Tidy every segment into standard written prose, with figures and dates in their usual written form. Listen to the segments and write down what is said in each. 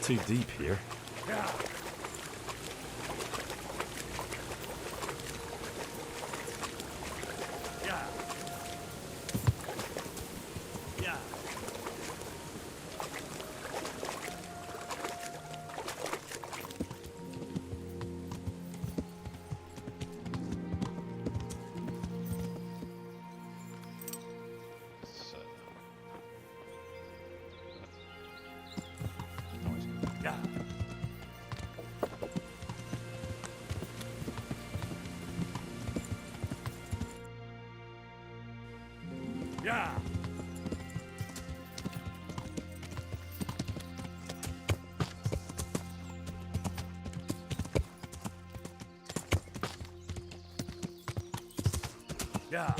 too deep here. Yeah. Yeah. Yeah. So, Yeah. Yeah. Yeah.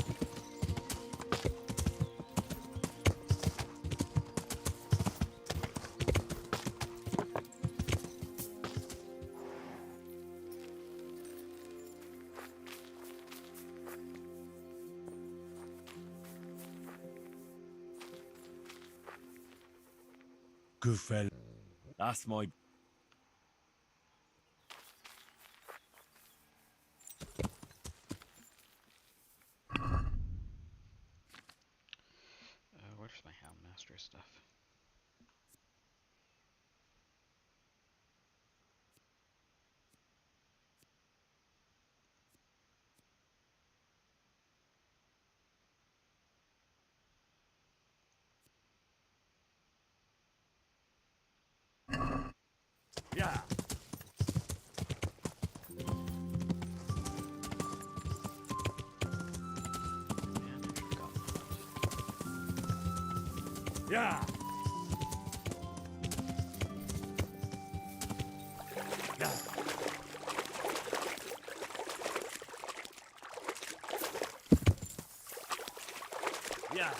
Good fella. That's my... where's my Houndmaster stuff? Yeah. Man, I forgot that. Yeah. Yeah. Yeah.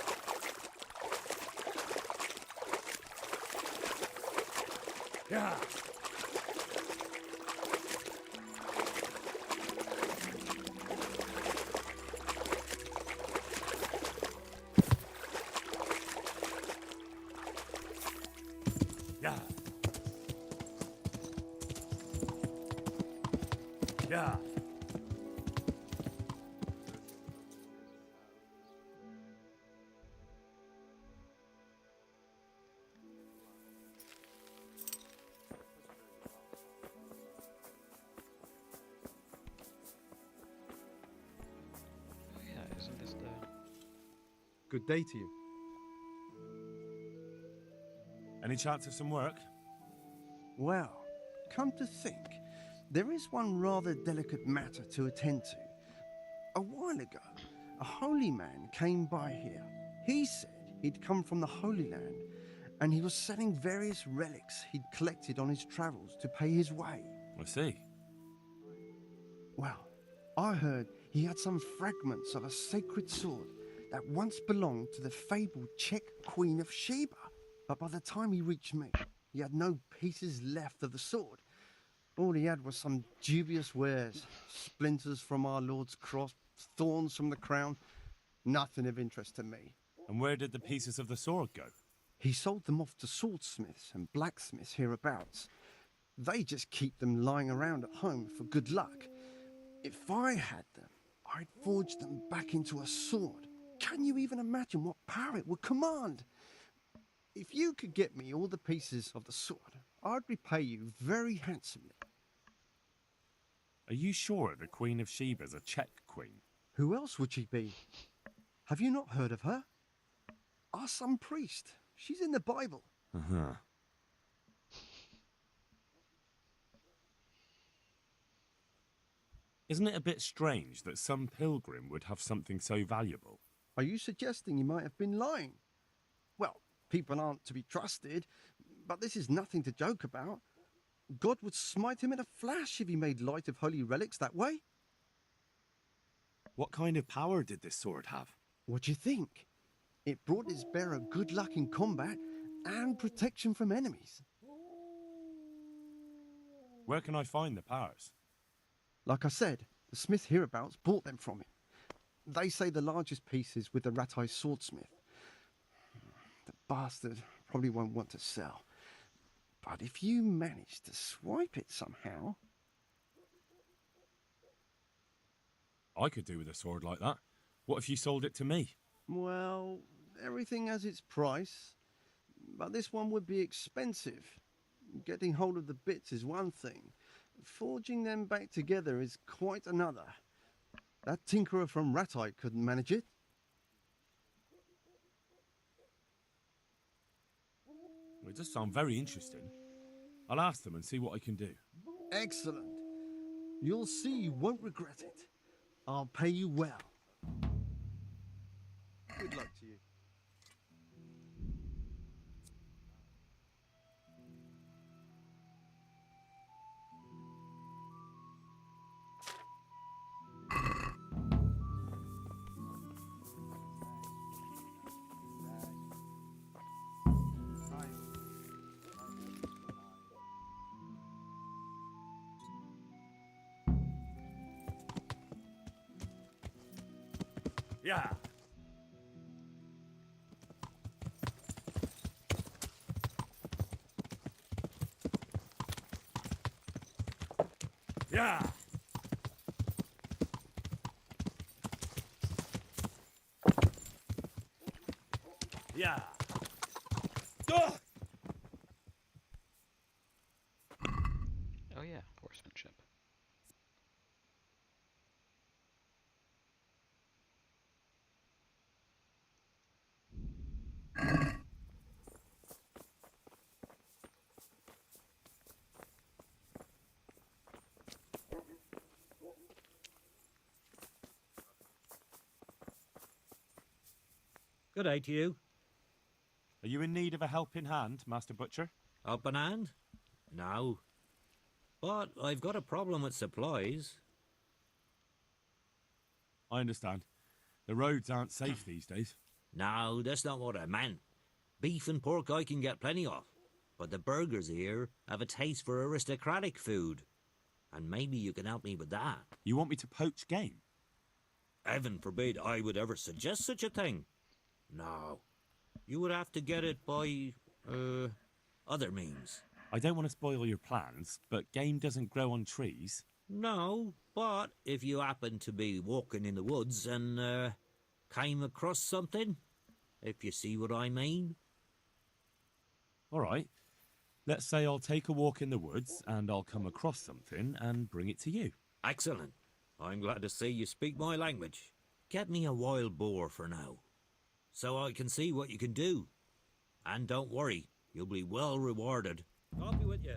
Yeah. Yeah. Yeah. Oh yeah, isn't this the... Good day to you. Any chance of some work? Well, come to think, there is one rather delicate matter to attend to. A while ago, a holy man came by here. He said he'd come from the Holy Land, and he was selling various relics he'd collected on his travels to pay his way. I see. Well, I heard he had some fragments of a sacred sword that once belonged to the fabled Czech Queen of Sheba. But by the time he reached me, he had no pieces left of the sword. All he had was some dubious wares, splinters from our Lord's cross, thorns from the crown, nothing of interest to me. And where did the pieces of the sword go? He sold them off to swordsmiths and blacksmiths hereabouts. They just keep them lying around at home for good luck. If I had them, I'd forge them back into a sword. Can you even imagine what power it would command? If you could get me all the pieces of the sword, I'd repay you very handsomely. Are you sure the Queen of Sheba's a Czech queen? Who else would she be? Have you not heard of her? Our some priest. She's in the Bible. Uh-huh. Isn't it a bit strange that some pilgrim would have something so valuable? Are you suggesting he might have been lying? Well, people aren't to be trusted, but this is nothing to joke about. God would smite him in a flash if he made light of holy relics that way. What kind of power did this sword have? What do you think? It brought its bearer good luck in combat and protection from enemies. Where can I find the powers? Like I said, the smith hereabouts bought them from him. They say the largest piece is with the rat-eyed swordsmith. The bastard probably won't want to sell. But if you manage to swipe it somehow... I could do with a sword like that. What if you sold it to me? Well, everything has its price, but this one would be expensive. Getting hold of the bits is one thing. Forging them back together is quite another. That tinkerer from Ratite couldn't manage it. Well, it does sound very interesting. I'll ask them and see what I can do. Excellent. You'll see you won't regret it. I'll pay you well. Good luck to you. Yeah. Yeah. Yeah. Ah! Oh yeah, horsemanship. Good day to you. Are you in need of a helping hand, Master Butcher? Up an hand? No. But I've got a problem with supplies. I understand. The roads aren't safe these days. No, that's not what I meant. Beef and pork I can get plenty of. But the burgers here have a taste for aristocratic food. And maybe you can help me with that. You want me to poach game? Heaven forbid I would ever suggest such a thing. No. You would have to get it by, other means. I don't want to spoil your plans, but game doesn't grow on trees. No, but if you happen to be walking in the woods and, came across something, if you see what I mean. All right. Let's say I'll take a walk in the woods and I'll come across something and bring it to you. Excellent. I'm glad to see you speak my language. Get me a wild boar for now, so I can see what you can do. And don't worry, you'll be well rewarded. I'll be with you.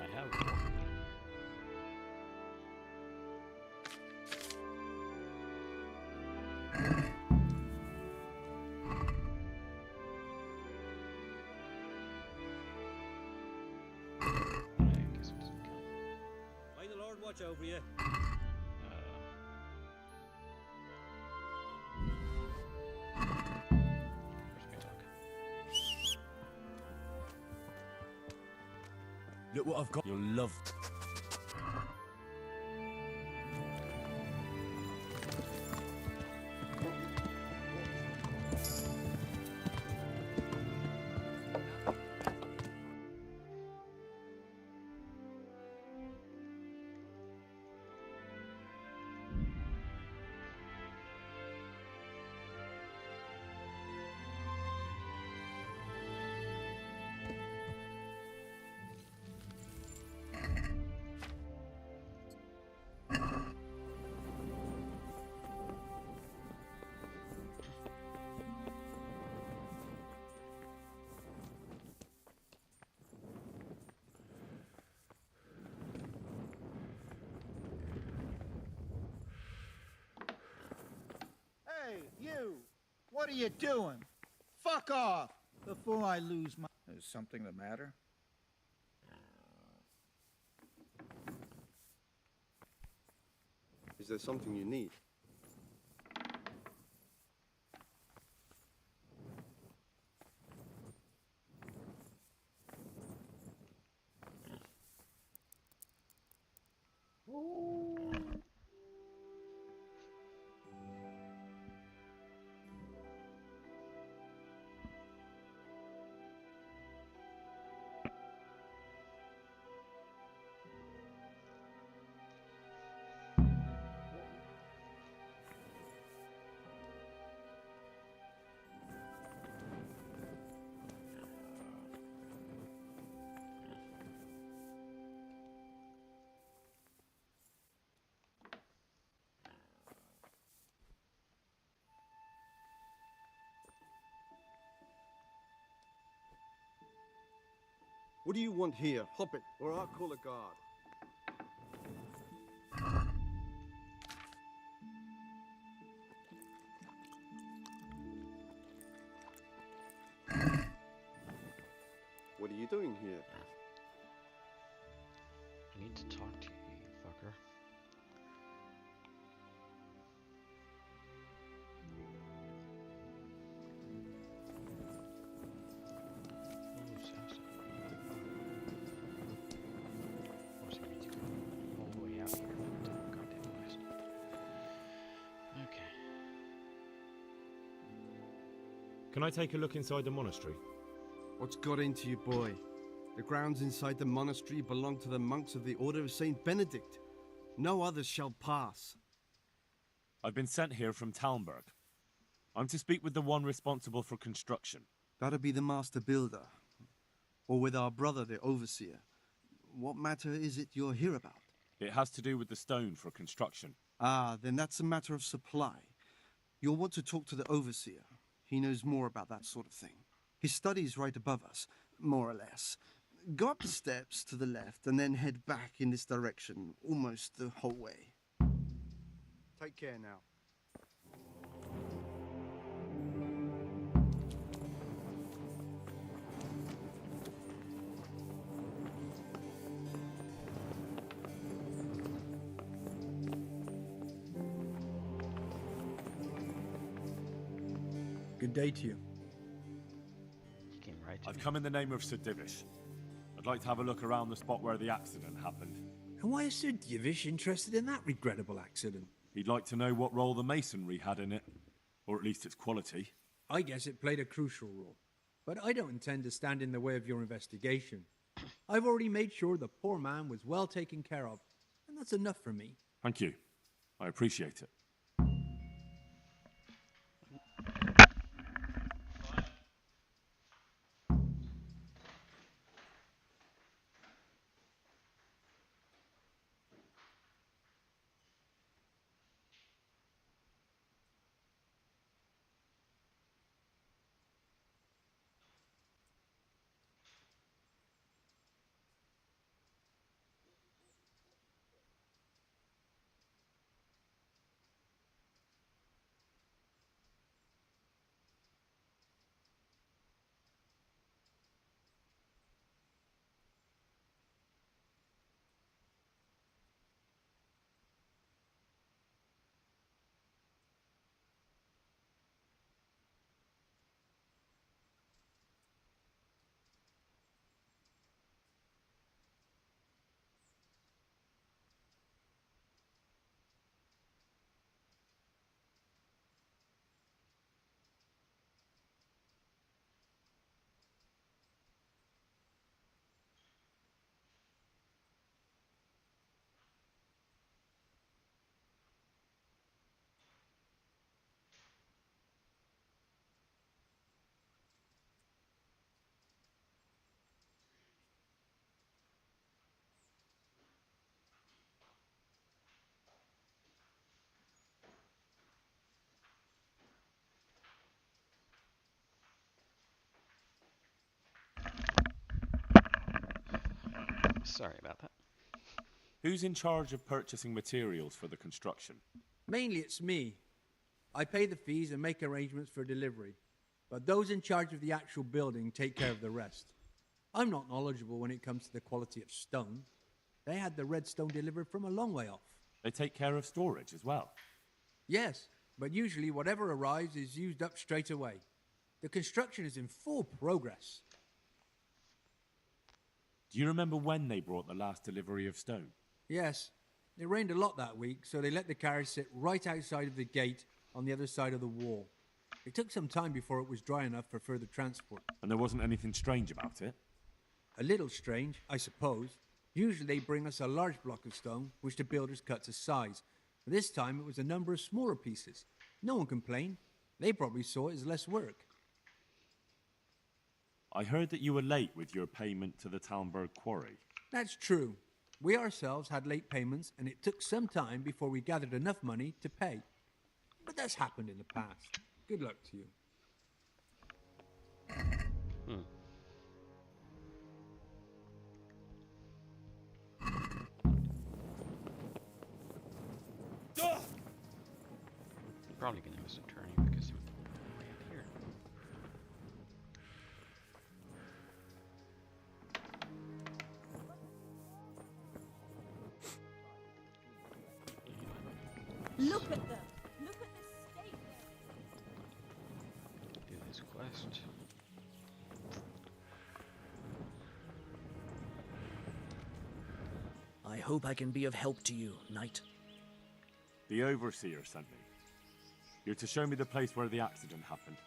I have one. I guess it doesn't count. May the Lord watch over you. Where's my dog? Look what I've got. You'll love. What are you doing? Fuck off before I lose my... Is something the matter? Is there something you need? What do you want here? Hop it, or I'll call a guard. What are you doing here? I need to talk to you, you fucker. Oh, Sasa. Of course, he needs to go all the way out here to the goddamn west. Okay. Can I take a look inside the monastery? What's got into you, boy? The grounds inside the monastery belong to the monks of the Order of Saint Benedict. No others shall pass. I've been sent here from Talmberg. I'm to speak with the one responsible for construction. That'll be the master builder. Or with our brother, the overseer. What matter is it you're here about? It has to do with the stone for construction. Ah, then that's a matter of supply. You'll want to talk to the overseer. He knows more about that sort of thing. His study's right above us, more or less. Go up the steps to the left and then head back in this direction, almost the whole way. Take care now. Good day to you. He came right to I've me. come in the name of Sir Divish. I'd like to have a look around the spot where the accident happened. And why is Sir Divish interested in that regrettable accident? He'd like to know what role the masonry had in it, or at least its quality. I guess it played a crucial role. But I don't intend to stand in the way of your investigation. I've already made sure the poor man was well taken care of, and that's enough for me. Thank you. I appreciate it. Sorry about that. Who's in charge of purchasing materials for the construction? Mainly it's me. I pay the fees and make arrangements for delivery, but those in charge of the actual building take care of the rest. I'm not knowledgeable when it comes to the quality of stone. They had the red stone delivered from a long way off. They take care of storage as well. Yes, but usually whatever arrives is used up straight away. The construction is in full progress. Do you remember when they brought the last delivery of stone? Yes, it rained a lot that week, so they let the carriage sit right outside of the gate on the other side of the wall. It took some time before it was dry enough for further transport. And there wasn't anything strange about it? A little strange, I suppose. Usually they bring us a large block of stone, which the builders cut to size. But this time it was a number of smaller pieces. No one complained. They probably saw it as less work. I heard that you were late with your payment to the Talmberg quarry. That's true. We ourselves had late payments, and it took some time before we gathered enough money to pay. But that's happened in the past. Good luck to you. Probably gonna miss a turning because we're way up here. Look at them. Look at this state Do this quest. I hope I can be of help to you, Knight. The Overseer sent me. You're to show me the place where the accident happened.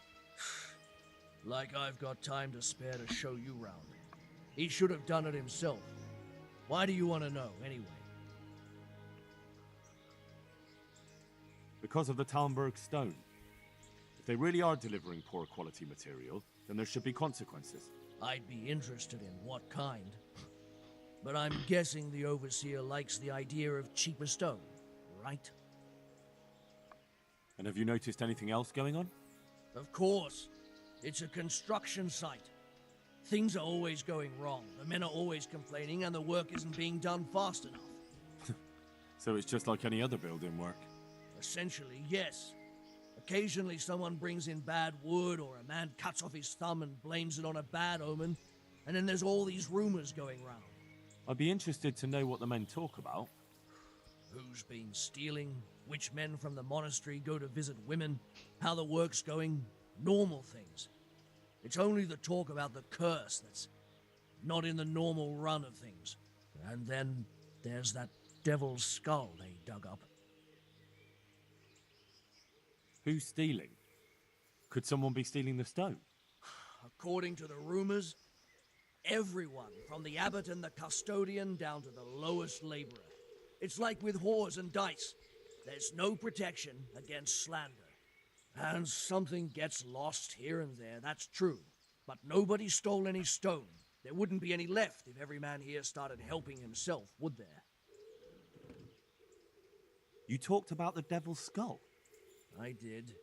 Like I've got time to spare to show you round. He should have done it himself. Why do you want to know, anyway? Because of the Talmberg stone. If they really are delivering poor quality material, then there should be consequences. I'd be interested in what kind. But I'm guessing the Overseer likes the idea of cheaper stone, right? And have you noticed anything else going on? Of course. It's a construction site. Things are always going wrong. The men are always complaining, and the work isn't being done fast enough. So it's just like any other building work. Essentially, yes. Occasionally someone brings in bad wood, or a man cuts off his thumb and blames it on a bad omen, and then there's all these rumors going round. I'd be interested to know what the men talk about. Who's been stealing, which men from the monastery go to visit women, how the work's going, normal things. It's only the talk about the curse that's not in the normal run of things. And then there's that devil's skull they dug up. Who's stealing? Could someone be stealing the stone? According to the rumors, everyone, from the abbot and the custodian down to the lowest laborer. It's like with whores and dice. There's no protection against slander. And something gets lost here and there, that's true. But nobody stole any stone. There wouldn't be any left if every man here started helping himself, would there? You talked about the devil's skull. I did.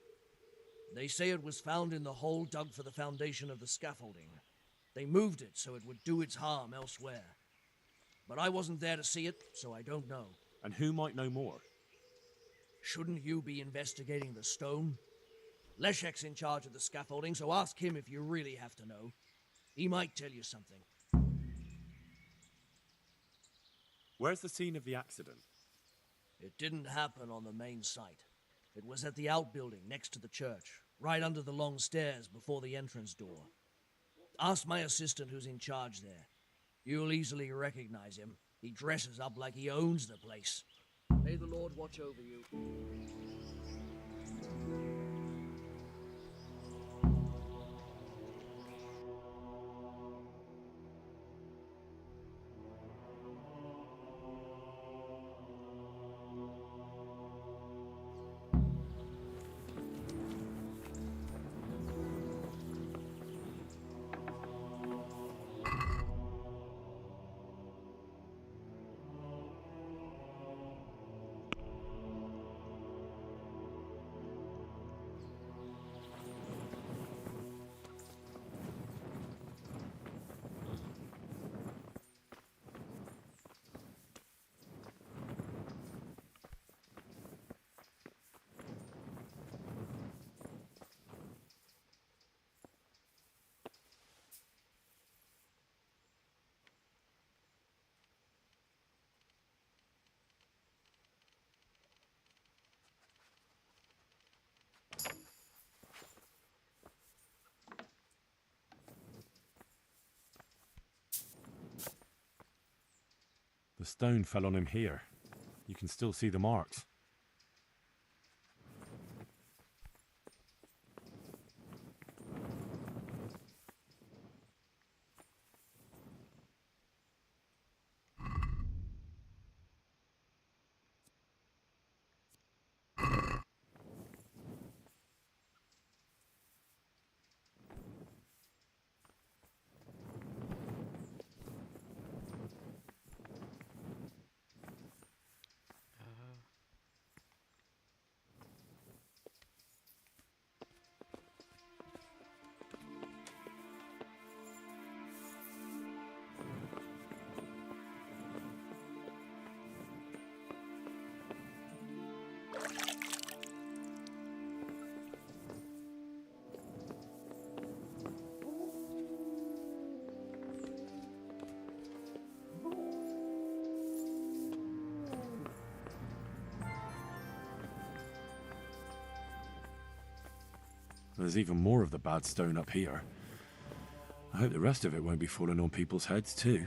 They say it was found in the hole dug for the foundation of the scaffolding. They moved it so it would do its harm elsewhere. But I wasn't there to see it, so I don't know. And who might know more? Shouldn't you be investigating the stone? Leszek's in charge of the scaffolding, so ask him if you really have to know. He might tell you something. Where's the scene of the accident? It didn't happen on the main site. It was at the outbuilding next to the church, right under the long stairs before the entrance door. Ask my assistant who's in charge there. You'll easily recognize him. He dresses up like he owns the place. May the Lord watch over you. stone fell on him here. You can still see the marks. There's even more of the bad stone up here. I hope the rest of it won't be falling on people's heads too.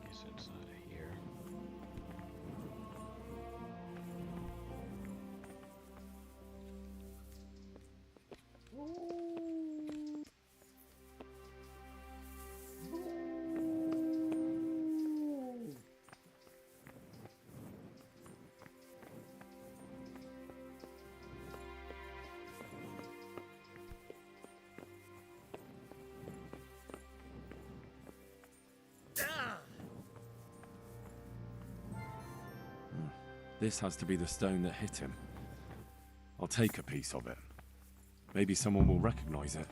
Guess it's not here. This has to be the stone that hit him. I'll take a piece of it. Maybe someone will recognize it.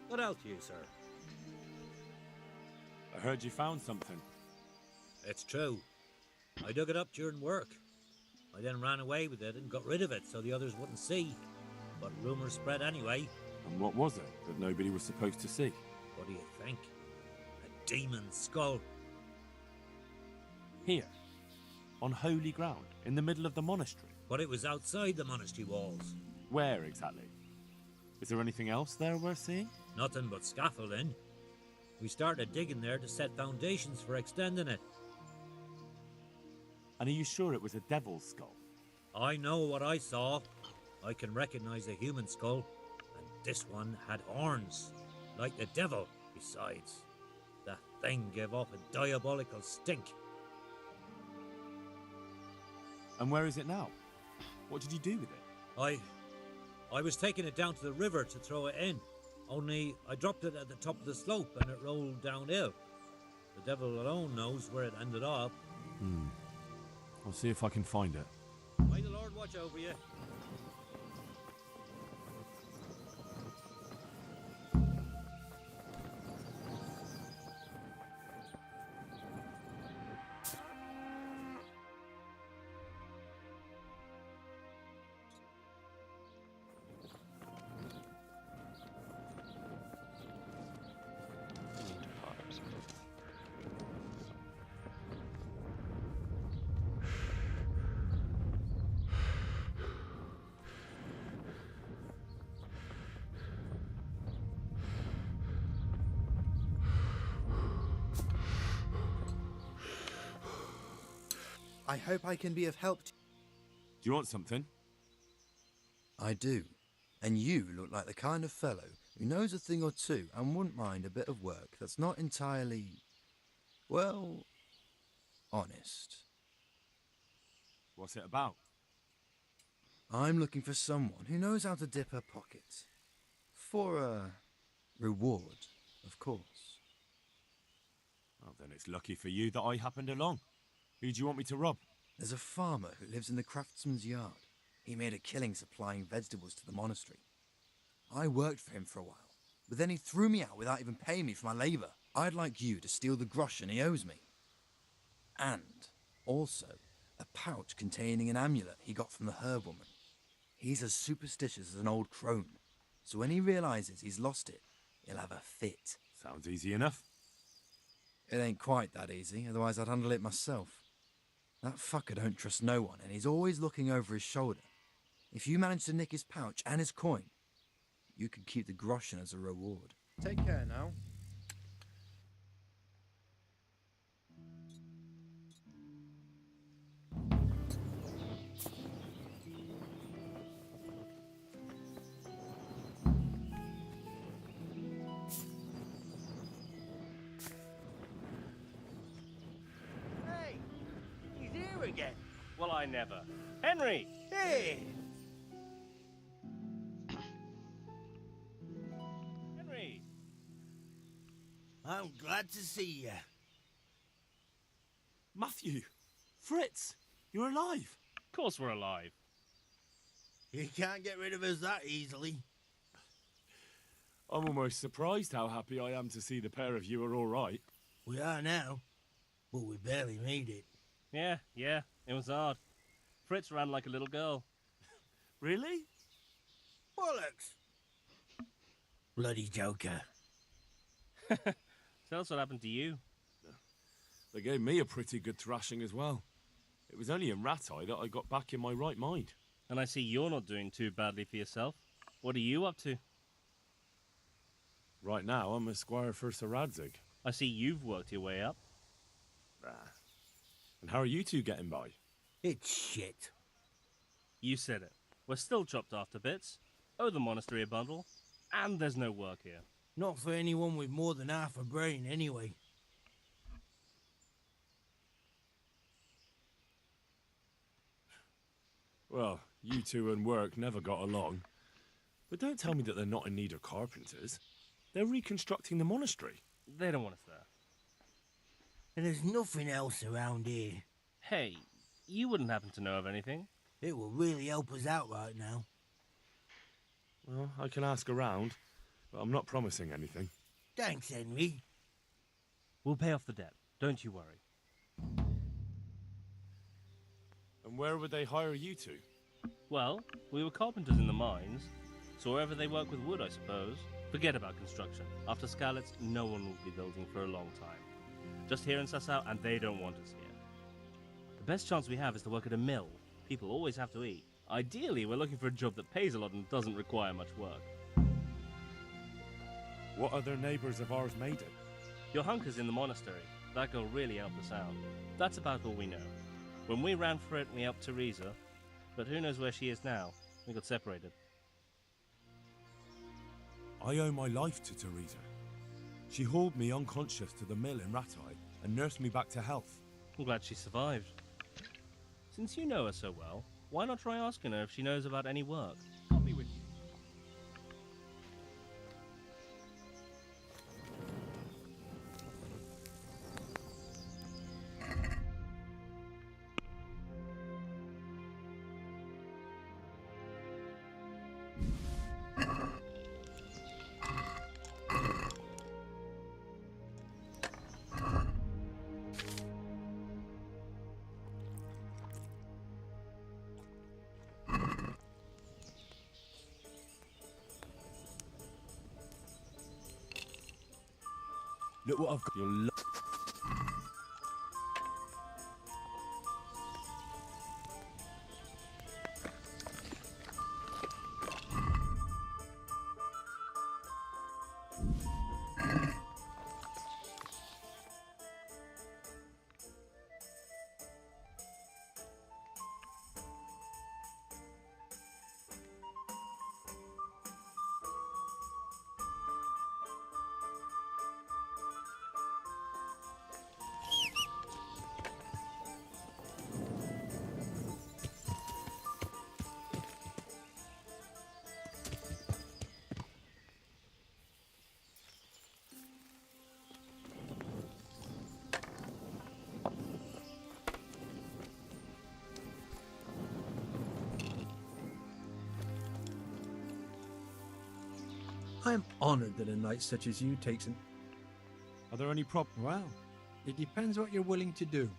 What else you, sir? I heard you found something. It's true. I dug it up during work. I then ran away with it and got rid of it so the others wouldn't see. But rumours spread anyway. And what was it that nobody was supposed to see? What do you think? A demon skull. Here, on holy ground, in the middle of the monastery. But it was outside the monastery walls. Where exactly? Is there anything else there worth seeing? Nothing but scaffolding. We started digging there to set foundations for extending it. And are you sure it was a devil's skull? I know what I saw. I can recognize a human skull. And this one had horns. Like the devil, besides. That thing gave off a diabolical stink. And where is it now? What did you do with it? I was taking it down to the river to throw it in. Only I dropped it at the top of the slope and it rolled downhill. The devil alone knows where it ended up. I'll see if I can find it. May the Lord watch over you. We need to fire something. I hope I can be of help to Do you want something? I do. And you look like the kind of fellow who knows a thing or two and wouldn't mind a bit of work that's not entirely, well, honest. What's it about? I'm looking for someone who knows how to dip her pockets. For a reward, of course. Well, then it's lucky for you that I happened along. Who do you want me to rob? There's a farmer who lives in the craftsman's yard. He made a killing supplying vegetables to the monastery. I worked for him for a while, but then he threw me out without even paying me for my labour. I'd like you to steal the groschen he owes me. And also a pouch containing an amulet he got from the herb woman. He's as superstitious as an old crone, so when he realises he's lost it, he'll have a fit. Sounds easy enough. It ain't quite that easy, otherwise I'd handle it myself. That fucker don't trust no one, and he's always looking over his shoulder. If you manage to nick his pouch and his coin, you can keep the groschen as a reward. Take care now. Hey, he's here again. Well, I never. Henry! Hey! Henry! I'm glad to see you. Matthew! Fritz! You're alive! Of course we're alive. You can't get rid of us that easily. I'm almost surprised how happy I am to see the pair of you are all right. We are now, but we barely made it. Yeah, it was hard. Fritz ran like a little girl. Really? Bollocks! Bloody joker. Tell us what happened to you. They gave me a pretty good thrashing as well. It was only in Rat-Eye that I got back in my right mind. And I see you're not doing too badly for yourself. What are you up to? Right now, I'm a squire for Sir Radzig. I see you've worked your way up. And how are you two getting by? It's shit. You said it. We're still chopped off to bits. Owe the monastery a bundle. And there's no work here. Not for anyone with more than half a brain, anyway. Well, you two and work never got along. But don't tell me that they're not in need of carpenters. They're reconstructing the monastery. They don't want us there. And there's nothing else around here. Hey, you wouldn't happen to know of anything? It will really help us out right now. Well, I can ask around, but I'm not promising anything. Thanks, Henry. We'll pay off the debt. Don't you worry. And where would they hire you to? Well, we were carpenters in the mines, so wherever they work with wood, I suppose. Forget about construction. After Skalitz, no one will be building for a long time. Just here in Sasau, and they don't want us here. The best chance we have is to work at a mill. People always have to eat. Ideally, we're looking for a job that pays a lot and doesn't require much work. What other neighbours of ours made it? Your hunker's in the monastery. That girl really helped us out. That's about all we know. When we ran for it, we helped Teresa, but who knows where she is now? We got separated. I owe my life to Teresa. She hauled me unconscious to the mill in Rat-Eye and nursed me back to health. I'm glad she survived. Since you know her so well, why not try asking her if she knows about any work? I'll be with you. Look what I've got. You'll I am honored that a knight such as you takes an... Are there any Well, it depends what you're willing to do.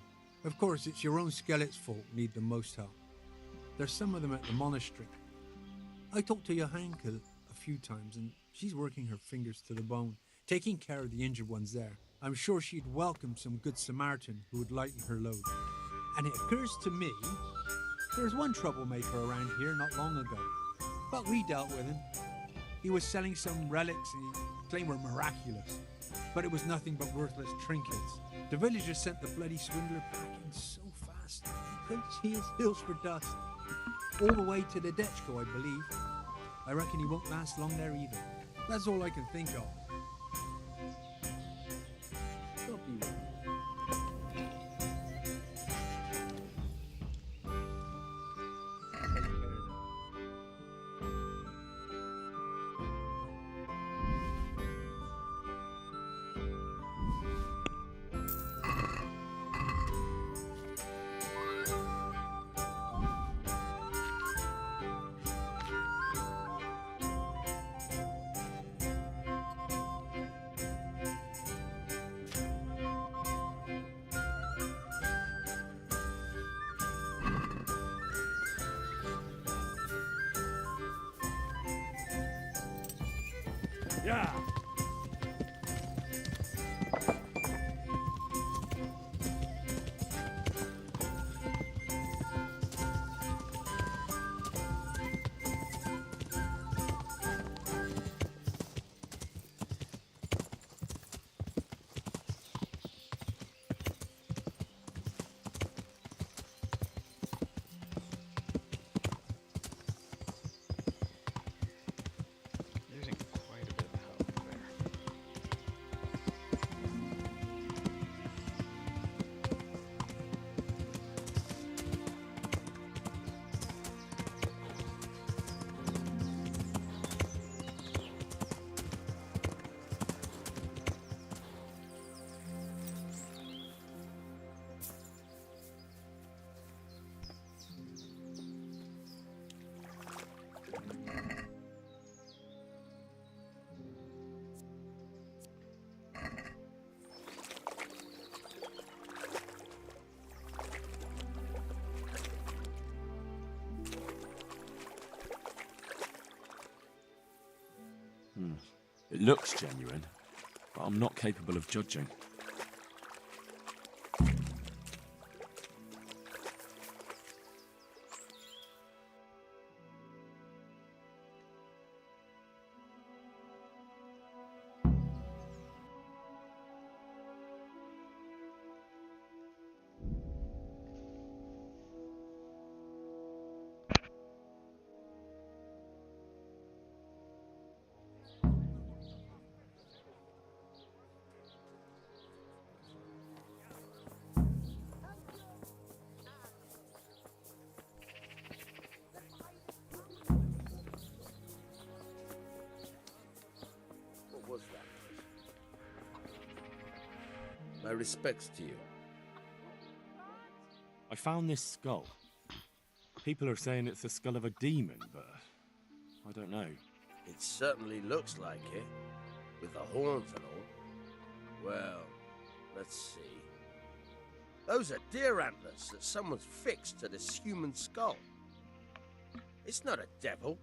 Of course, it's your own skelet's fault need the most help. There's some of them at the monastery. I talked to Johanka a few times, and she's working her fingers to the bone, taking care of the injured ones there. I'm sure she'd welcome some good Samaritan who would lighten her load. And it occurs to me, there's one troublemaker around here not long ago, but we dealt with him. He was selling some relics and he claimed were miraculous, but it was nothing but worthless trinkets. The villagers sent the bloody swindler packing so fast, he couldn't see his heels for dust. All the way to the Dechko, I believe. I reckon he won't last long there either. That's all I can think of. Don't be worried. Take care of them. Yeah. Losing quite a bit of health there. It looks genuine, but I'm not capable of judging. What was that? My respects to you. I found this skull. People are saying it's the skull of a demon, but I don't know. It certainly looks like it, with the horns and all. Well, let's see. Those are deer antlers that someone's fixed to this human skull. It's not a devil,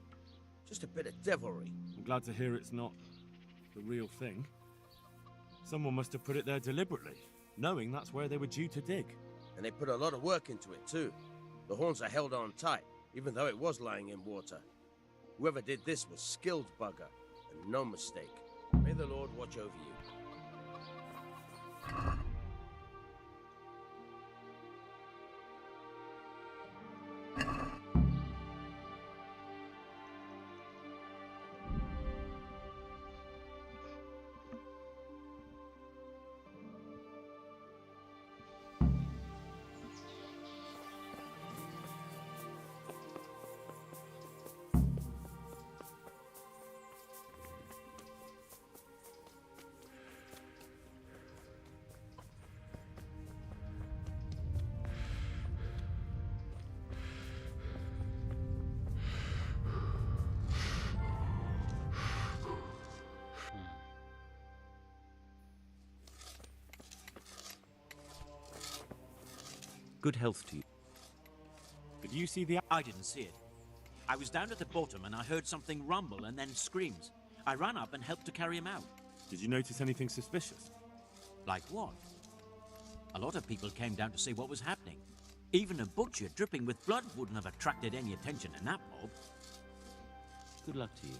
just a bit of devilry. I'm glad to hear it's not the real thing. Someone must have put it there deliberately, knowing that's where they were due to dig. And they put a lot of work into it too. The horns are held on tight, even though it was lying in water. Whoever did this was skilled bugger, and no mistake. May the Lord watch over you. Good health to you. Did you see the... I didn't see it. I was down at the bottom and I heard something rumble and then screams. I ran up and helped to carry him out. Did you notice anything suspicious? Like what? A lot of people came down to see what was happening. Even a butcher dripping with blood wouldn't have attracted any attention in that mob. Good luck to you.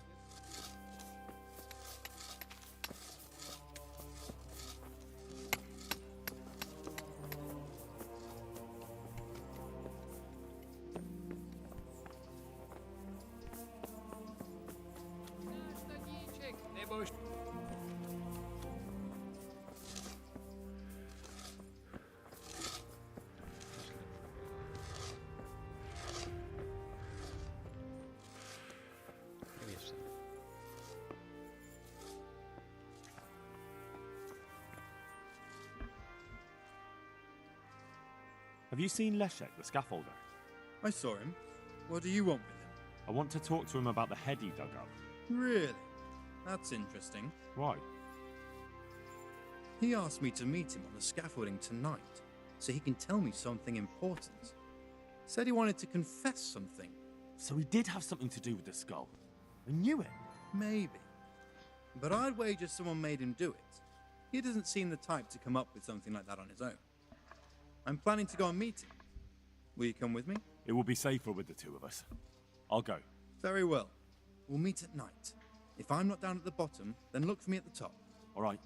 Have you seen Leszek, the scaffolder? I saw him. What do you want with him? I want to talk to him about the head he dug up. Really? That's interesting. Why? He asked me to meet him on the scaffolding tonight, so he can tell me something important. Said he wanted to confess something. So he did have something to do with the skull. I knew it. Maybe. But I'd wager someone made him do it. He doesn't seem the type to come up with something like that on his own. I'm planning to go and meet him. Will you come with me? It will be safer with the two of us. I'll go. Very well. We'll meet at night. If I'm not down at the bottom, then look for me at the top. All right.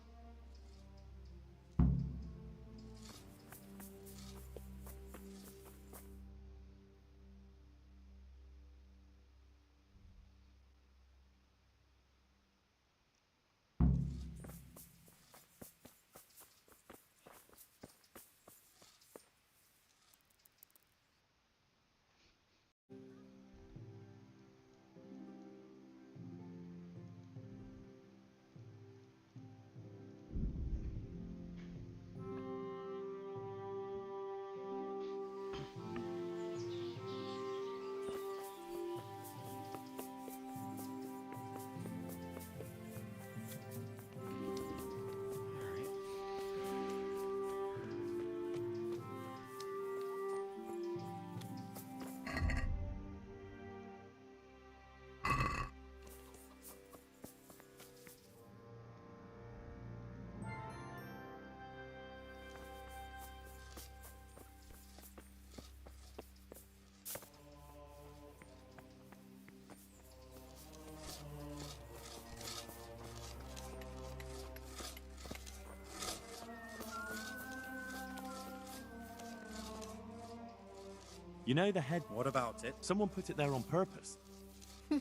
You know the head... What about it? Someone put it there on purpose.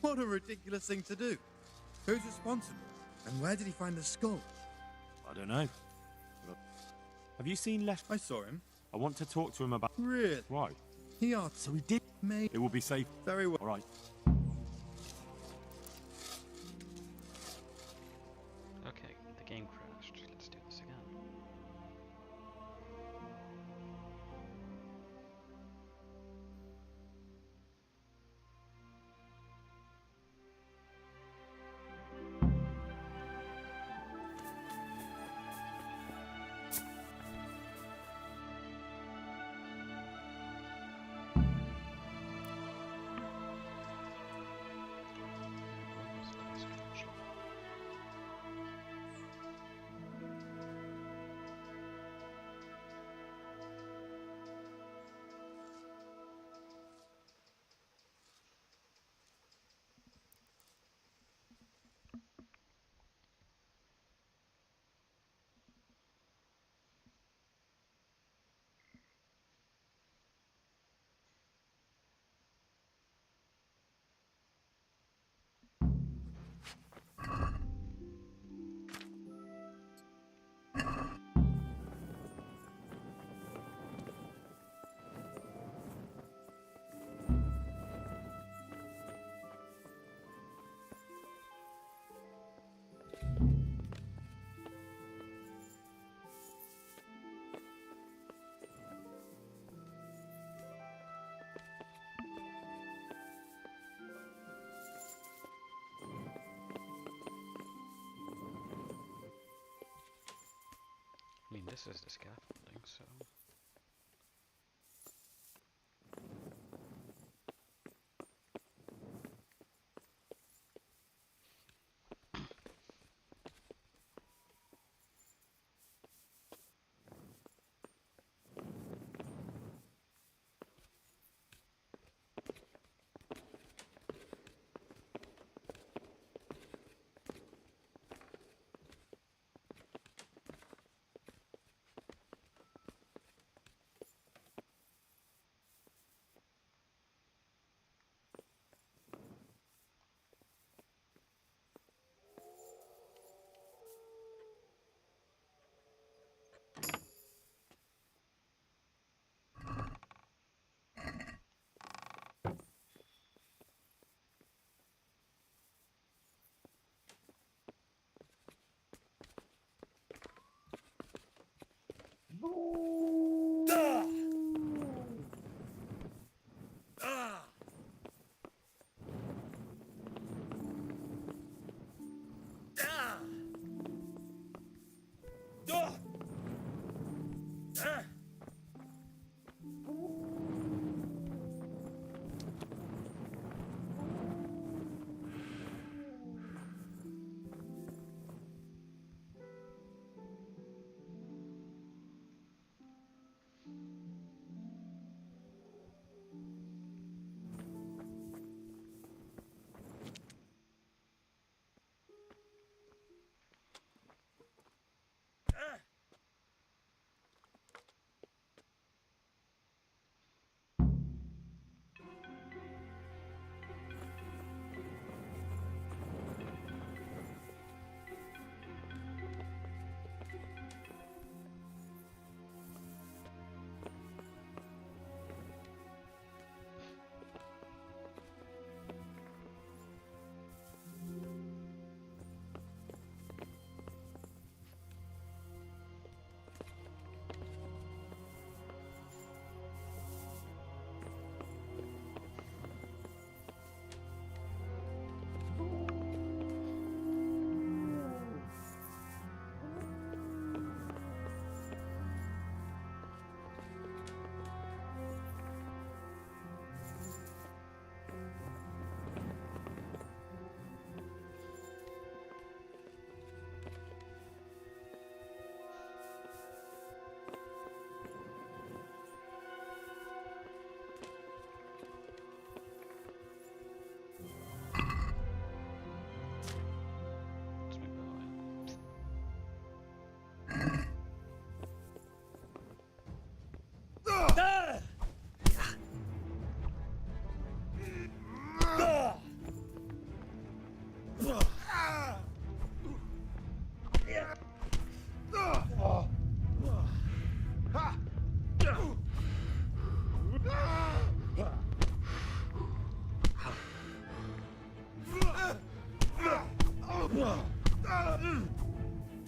What a ridiculous thing to do. Who's responsible? And where did he find the skull? I don't know. Have you seen Leszek? I saw him. I want to talk to him about... Really? Why? He asked. So he did... Maybe. It will be safe. Very well. All right. Okay, the game crashed. Let's do this again. When was the last capture? I mean, this is the scaffolding, so...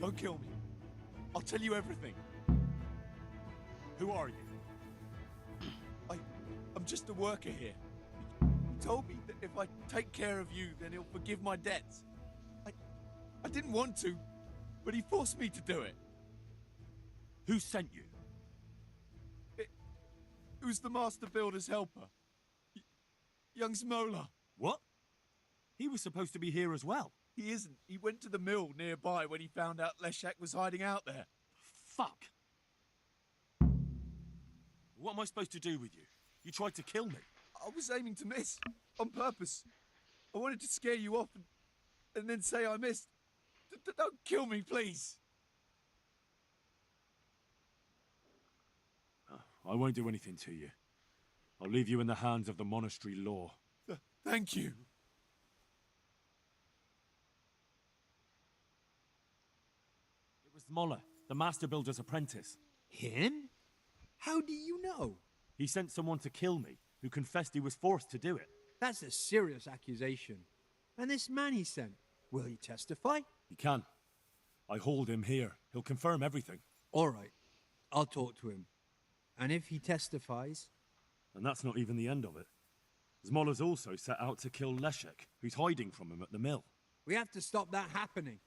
Don't kill me. I'll tell you everything. Who are you? I'm just a worker here. He told me that if I take care of you, then he'll forgive my debts. I didn't want to, but he forced me to do it. Who sent you? It was the master builder's helper. Young Smola. What? He was supposed to be here as well. He isn't. He went to the mill nearby when he found out Leshak was hiding out there. Fuck. What am I supposed to do with you? You tried to kill me. I was aiming to miss. On purpose. I wanted to scare you off and then say I missed. Don't kill me, please. I won't do anything to you. I'll leave you in the hands of the monastery law. Thank you. It was Moller, the master builder's apprentice. Him? How do you know? He sent someone to kill me, who confessed he was forced to do it. That's a serious accusation. And this man he sent, will he testify? He can. I hold him here. He'll confirm everything. All right. I'll talk to him. And if he testifies... And that's not even the end of it. Zmola's also set out to kill Leshek, who's hiding from him at the mill. We have to stop that happening.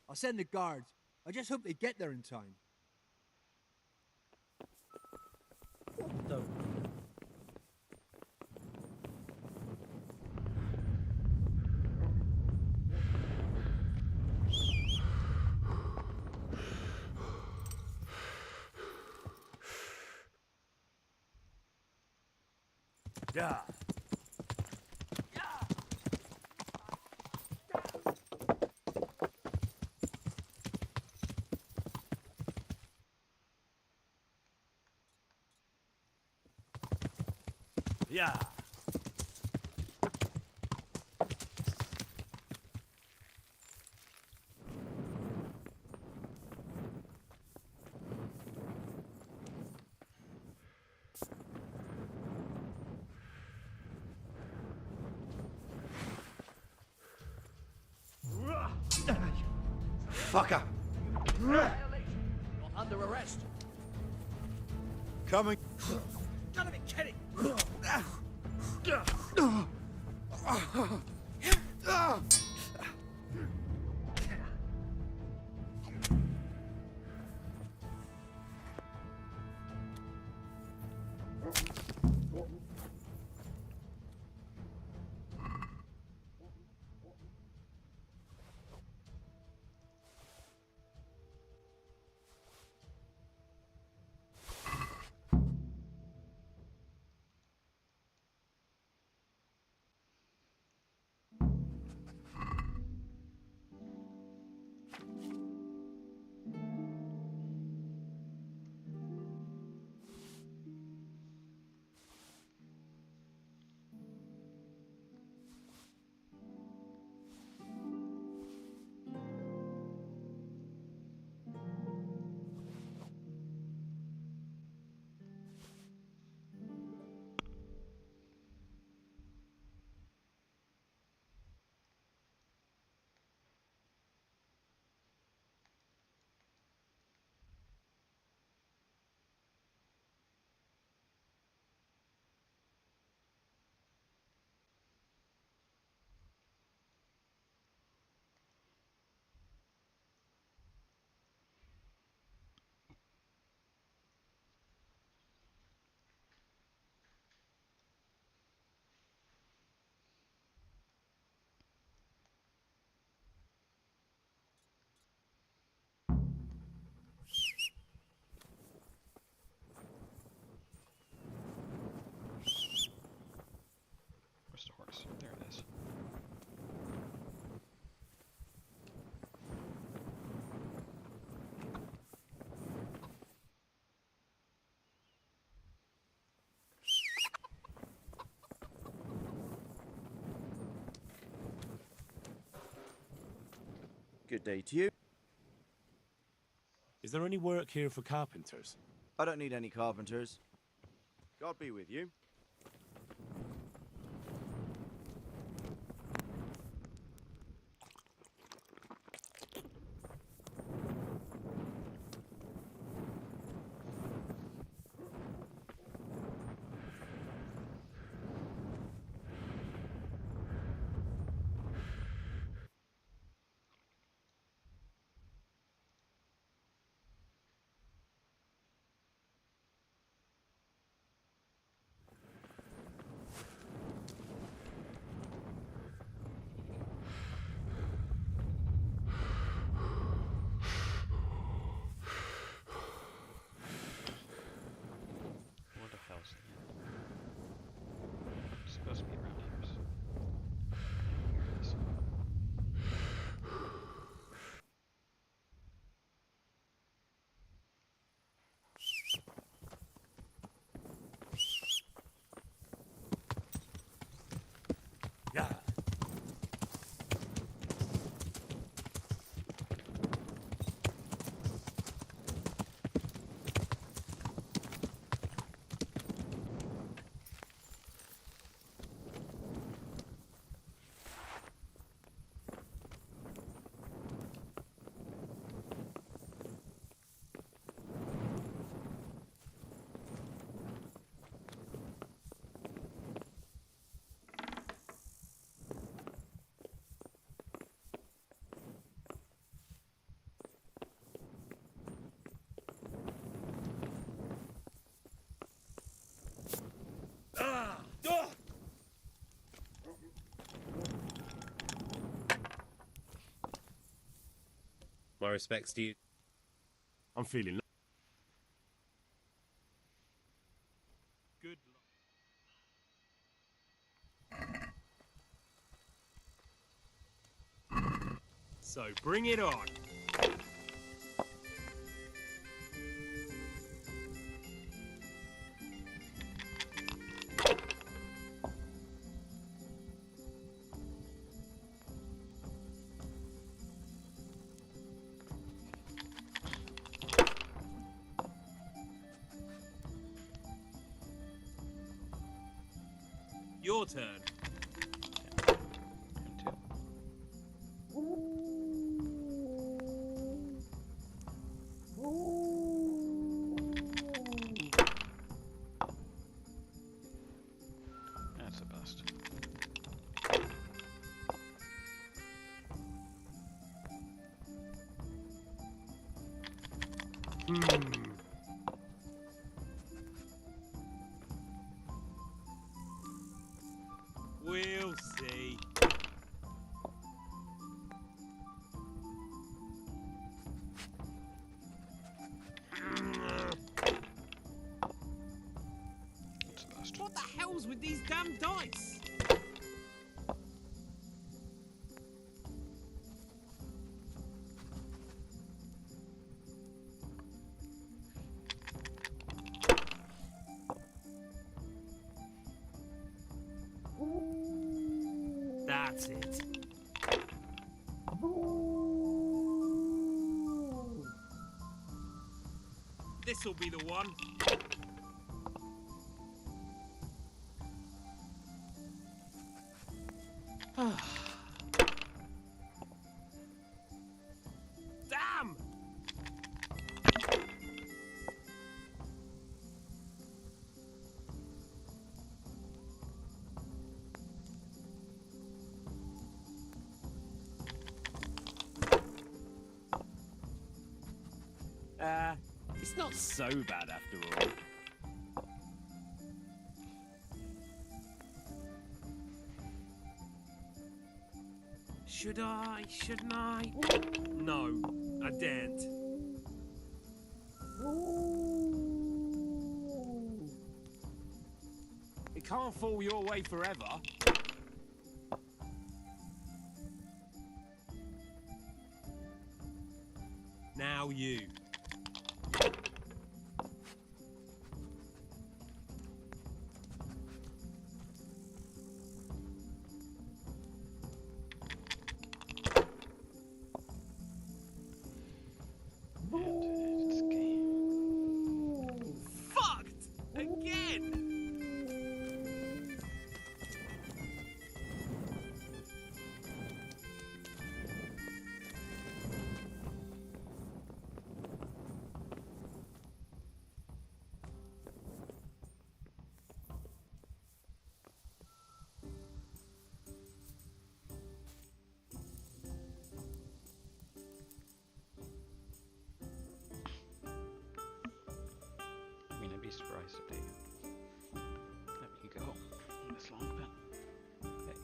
I'll send the guards. I just hope they get there in time. What the... Yeah. Yeah. Fucker! You're under arrest. Coming. Gotta be kidding. Where's the horse? There it is. Good day to you. Is there any work here for carpenters? I don't need any carpenters. God be with you. respects to you. I'm feeling Good luck. So bring it on. Your turn. That's a bust. We'll see. What the hell's with these damn dice? That's it. This'll be the one. Damn! It's not so bad after all. Should I? Shouldn't I? No, I daren't. It can't fall your way forever. Now you. Fucked! Again! I mean, I'd be surprised if they let me go this long, but hey.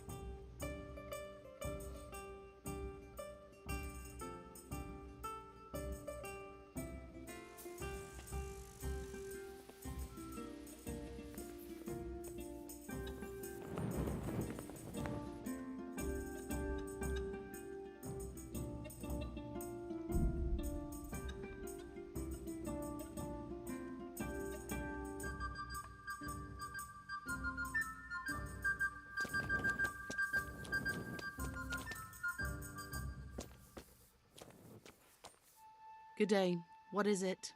Good day. What is it?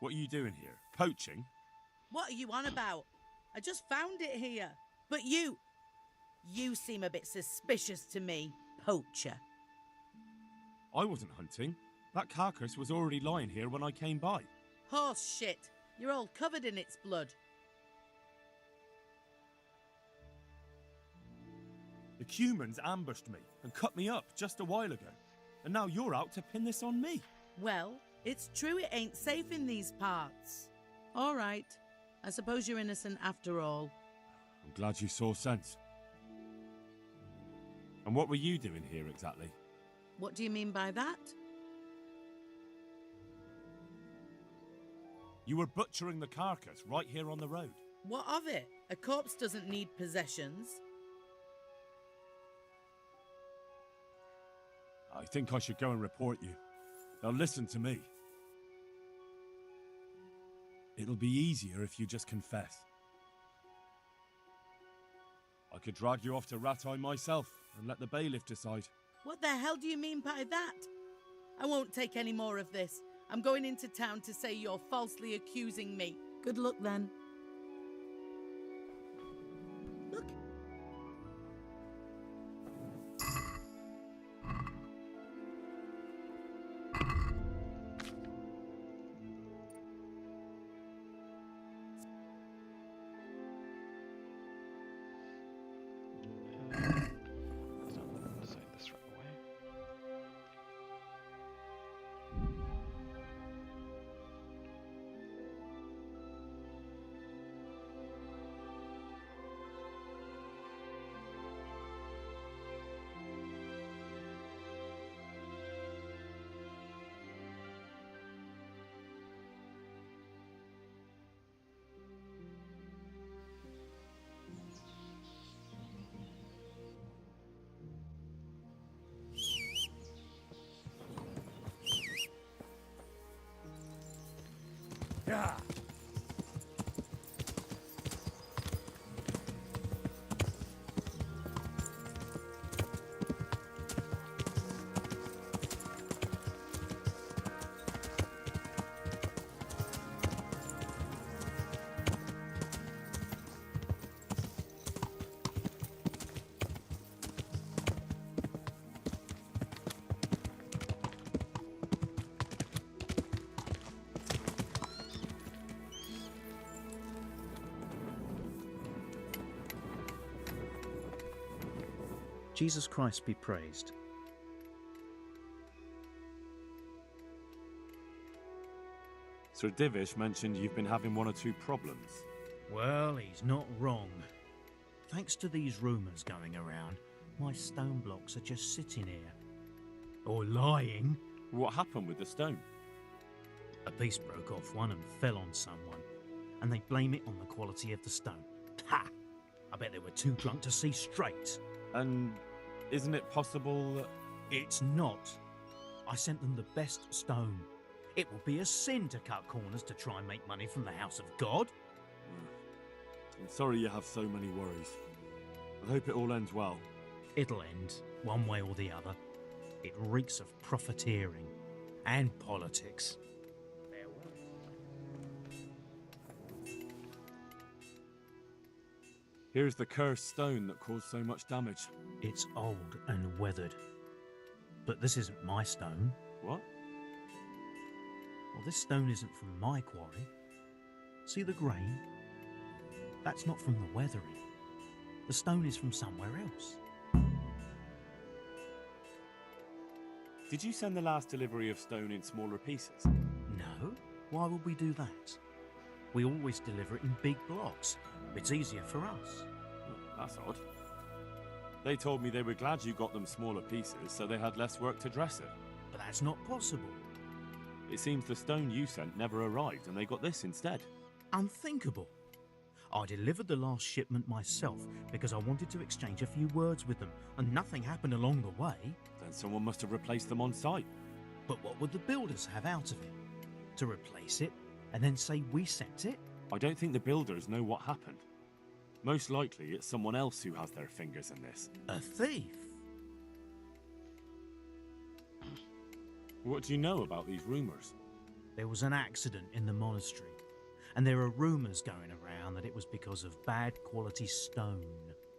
What are you doing here? Poaching? What are you on about? I just found it here. But you seem a bit suspicious to me, poacher. I wasn't hunting. That carcass was already lying here when I came by. Horse shit. You're all covered in its blood. The humans ambushed me and cut me up just a while ago. And now you're out to pin this on me. Well, it's true it ain't safe in these parts. All right. I suppose you're innocent after all. I'm glad you saw sense. And what were you doing here exactly? What do you mean by that? You were butchering the carcass right here on the road. What of it? A corpse doesn't need possessions. I think I should go and report you. Now listen to me. It'll be easier if you just confess. I could drag you off to Rattay myself and let the bailiff decide. What the hell do you mean by that? I won't take any more of this. I'm going into town to say you're falsely accusing me. Good luck then. Look. Say this right away. Yeah. Jesus Christ be praised. Sir Divish mentioned you've been having one or two problems. Well, he's not wrong. Thanks to these rumours going around, my stone blocks are just sitting here. Or lying. What happened with the stone? A piece broke off one and fell on someone, and they blame it on the quality of the stone. Ha! I bet they were too drunk to see straight. And isn't it possible that... It's not. I sent them the best stone. It will be a sin to cut corners to try and make money from the house of God. I'm sorry you have so many worries. I hope it all ends well. It'll end, one way or the other. It reeks of profiteering and politics. Here's the cursed stone that caused so much damage. It's old and weathered. But this isn't my stone. What? Well, this stone isn't from my quarry. See the grain? That's not from the weathering. The stone is from somewhere else. Did you send the last delivery of stone in smaller pieces? No. Why would we do that? We always deliver it in big blocks. It's easier for us. That's odd. They told me they were glad you got them smaller pieces so they had less work to dress it. But that's not possible. It seems the stone you sent never arrived and they got this instead. Unthinkable. I delivered the last shipment myself because I wanted to exchange a few words with them, and nothing happened along the way. Then someone must have replaced them on site. But what would the builders have out of it? To replace it and then say we sent it? I don't think the builders know what happened. Most likely it's someone else who has their fingers in this. A thief? What do you know about these rumours? There was an accident in the monastery, and there are rumours going around that it was because of bad quality stone.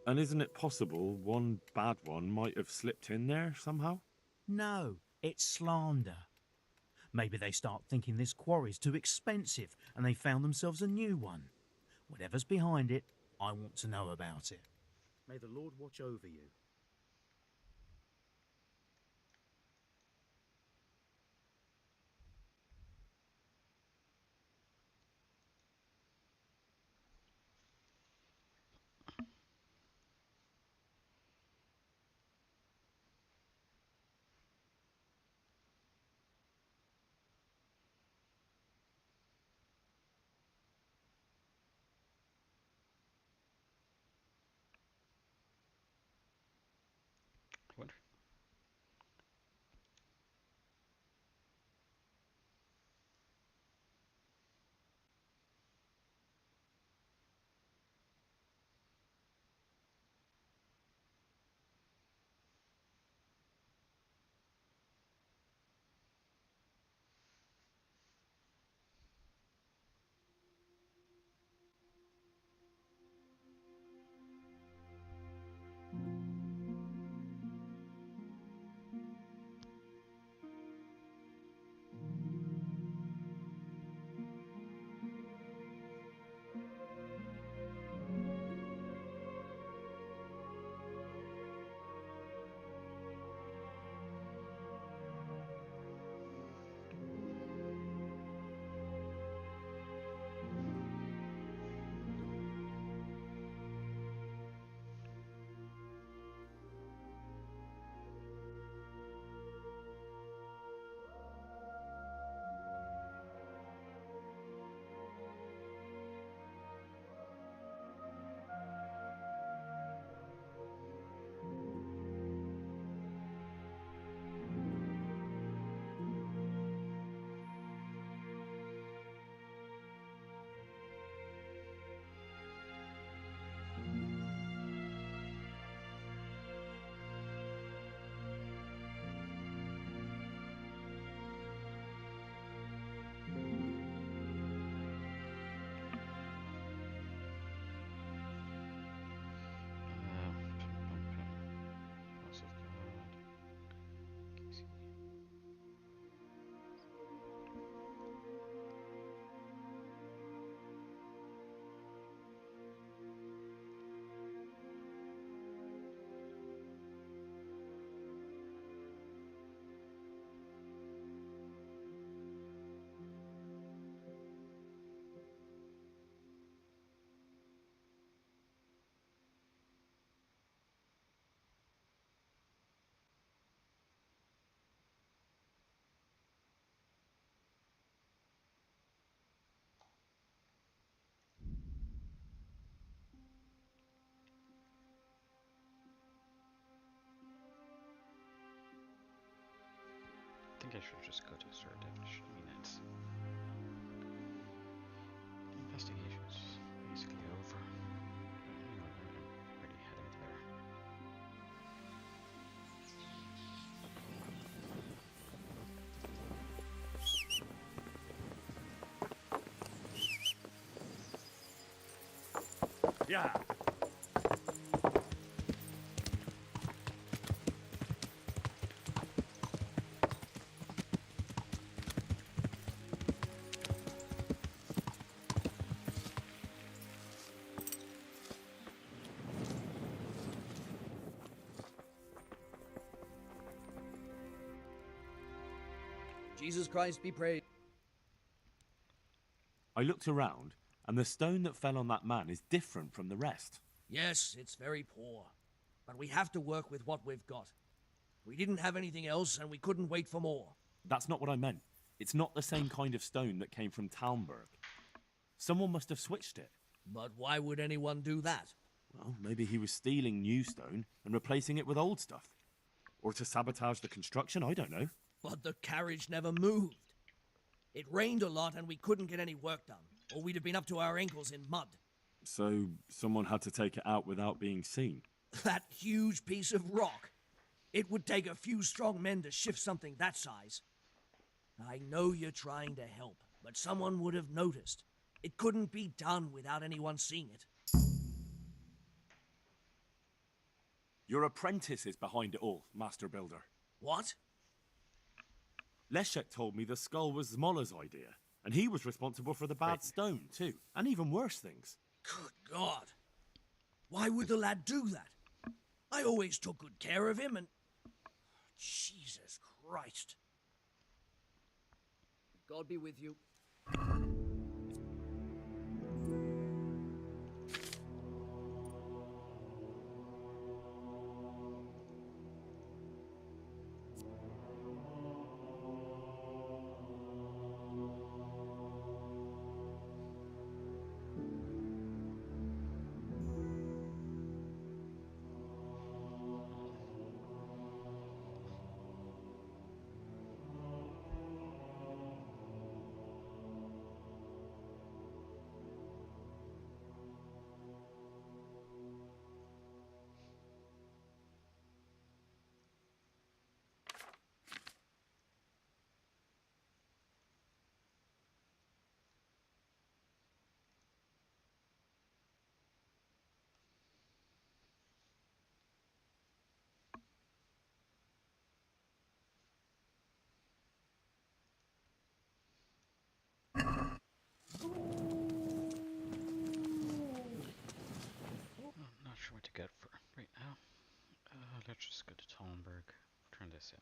And isn't it possible one bad one might have slipped in there somehow? No, it's slander. Maybe they start thinking this quarry's too expensive and they found themselves a new one. Whatever's behind it, I want to know about it. May the Lord watch over you. think I should just go to Sardinish. I mean, it's... The investigation's basically over. You know, I'm already heading there. Yeah. Jesus Christ be praised. I looked around, and the stone that fell on that man is different from the rest. Yes, it's very poor. But we have to work with what we've got. We didn't have anything else, and we couldn't wait for more. That's not what I meant. It's not the same kind of stone that came from Talmberg. Someone must have switched it. But why would anyone do that? Well, maybe he was stealing new stone and replacing it with old stuff. Or to sabotage the construction, I don't know. But the carriage never moved. It rained a lot and we couldn't get any work done, or we'd have been up to our ankles in mud. So someone had to take it out without being seen. That huge piece of rock. It would take a few strong men to shift something that size. I know you're trying to help, but someone would have noticed. It couldn't be done without anyone seeing it. Your apprentice is behind it all, Master Builder. What? Leszek told me the skull was Zmola's idea, and he was responsible for the bad stone, too, and even worse things. Good God. Why would the lad do that? I always took good care of him and... Jesus Christ. God be with you. I'm not sure what to get for right now. Let's just go to Talmberg. Turn this in.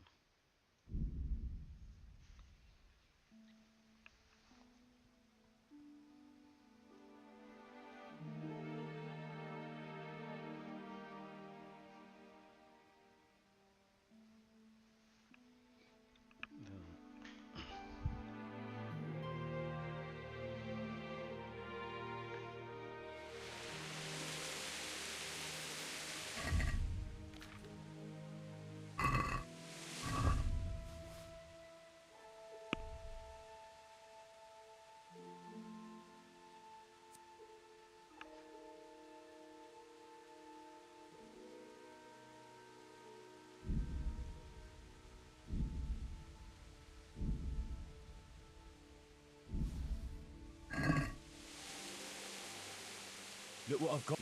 Look what I've got.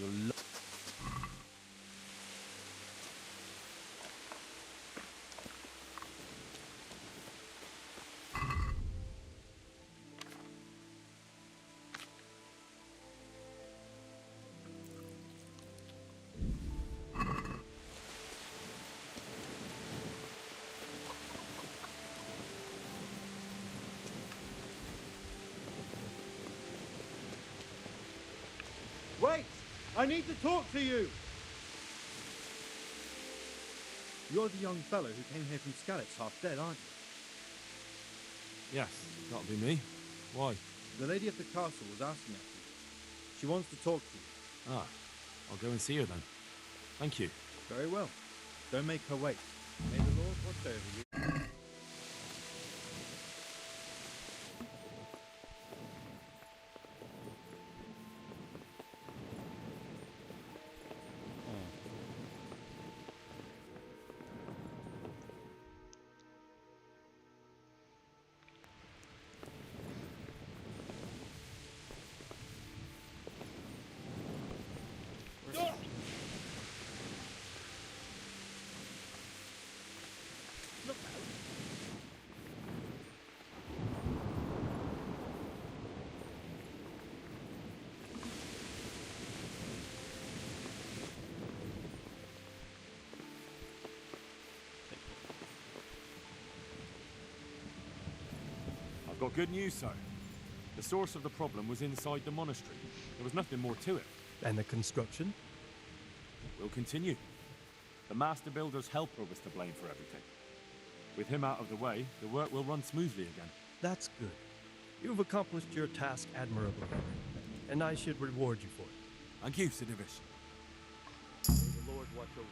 Wait! I need to talk to you! You're the young fellow who came here from Skalitz half dead, aren't you? Yes, that'll be me. Why? The lady of the castle was asking after you. She wants to talk to you. Ah, I'll go and see her then. Thank you. Very well. Don't make her wait. May the Lord watch over you. Got good news, sir. The source of the problem was inside the monastery. There was nothing more to it. And the construction? We'll continue. The master builder's helper was to blame for everything. With him out of the way, the work will run smoothly again. That's good. You've accomplished your task admirably, and I should reward you for it. Thank you, Sir Divish. May the Lord watch over you.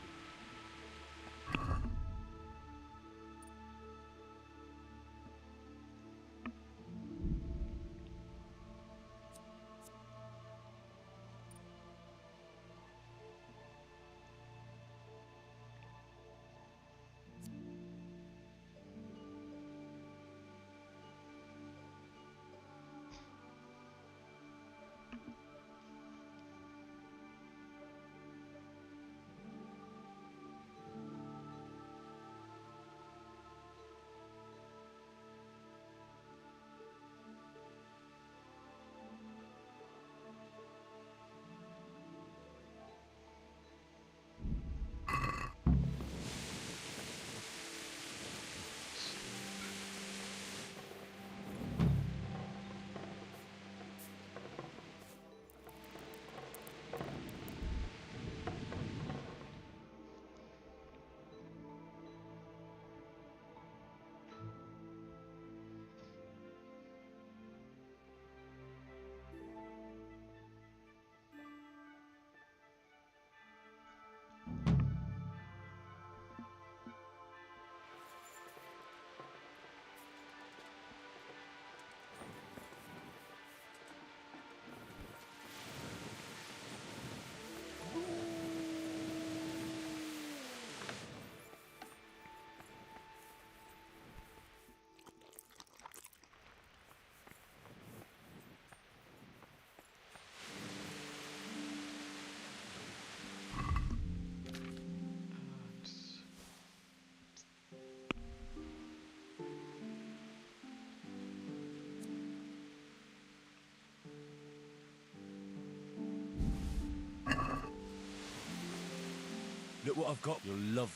Look what I've got. You'll love.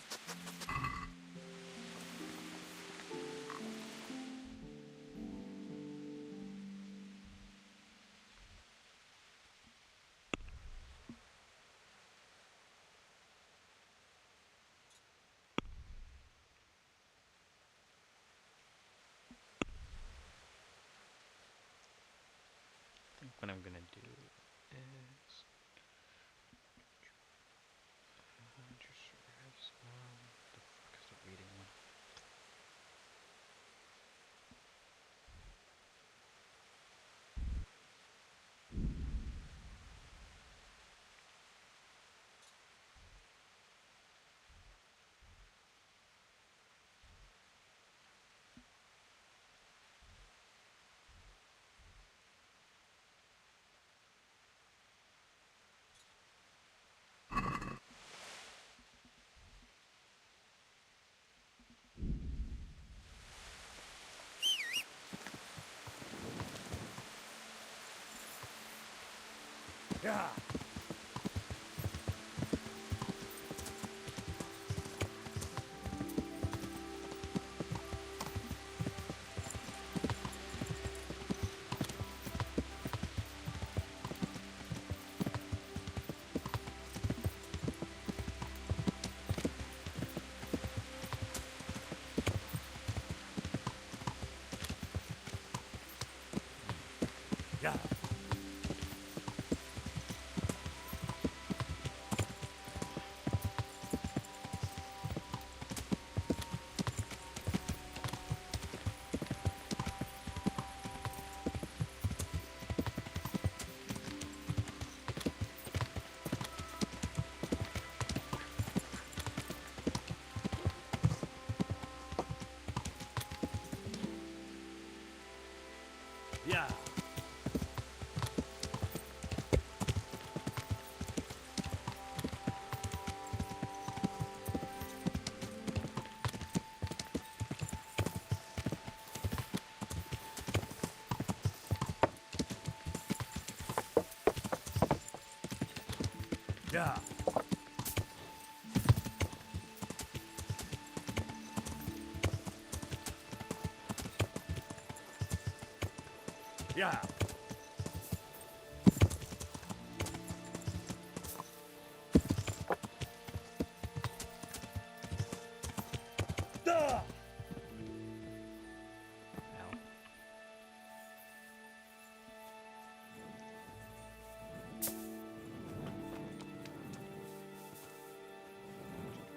I think what I'm gonna do is just arrives the fuck is the reading one? Yeah. Yeah. Yeah. Yeah. Yeah.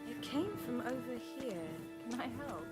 It came from over here. Can I help?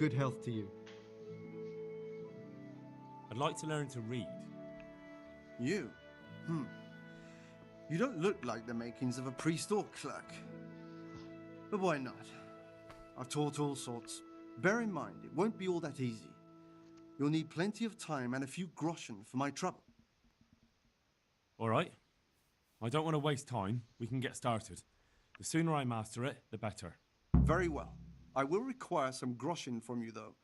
Good health to you. I'd like to learn to read. You? You don't look like the makings of a priest or clerk. But why not? I've taught all sorts. Bear in mind, it won't be all that easy. You'll need plenty of time and a few groschen for my trouble. All right. I don't want to waste time. We can get started. The sooner I master it, the better. Very well. I will require some groschen from you, though,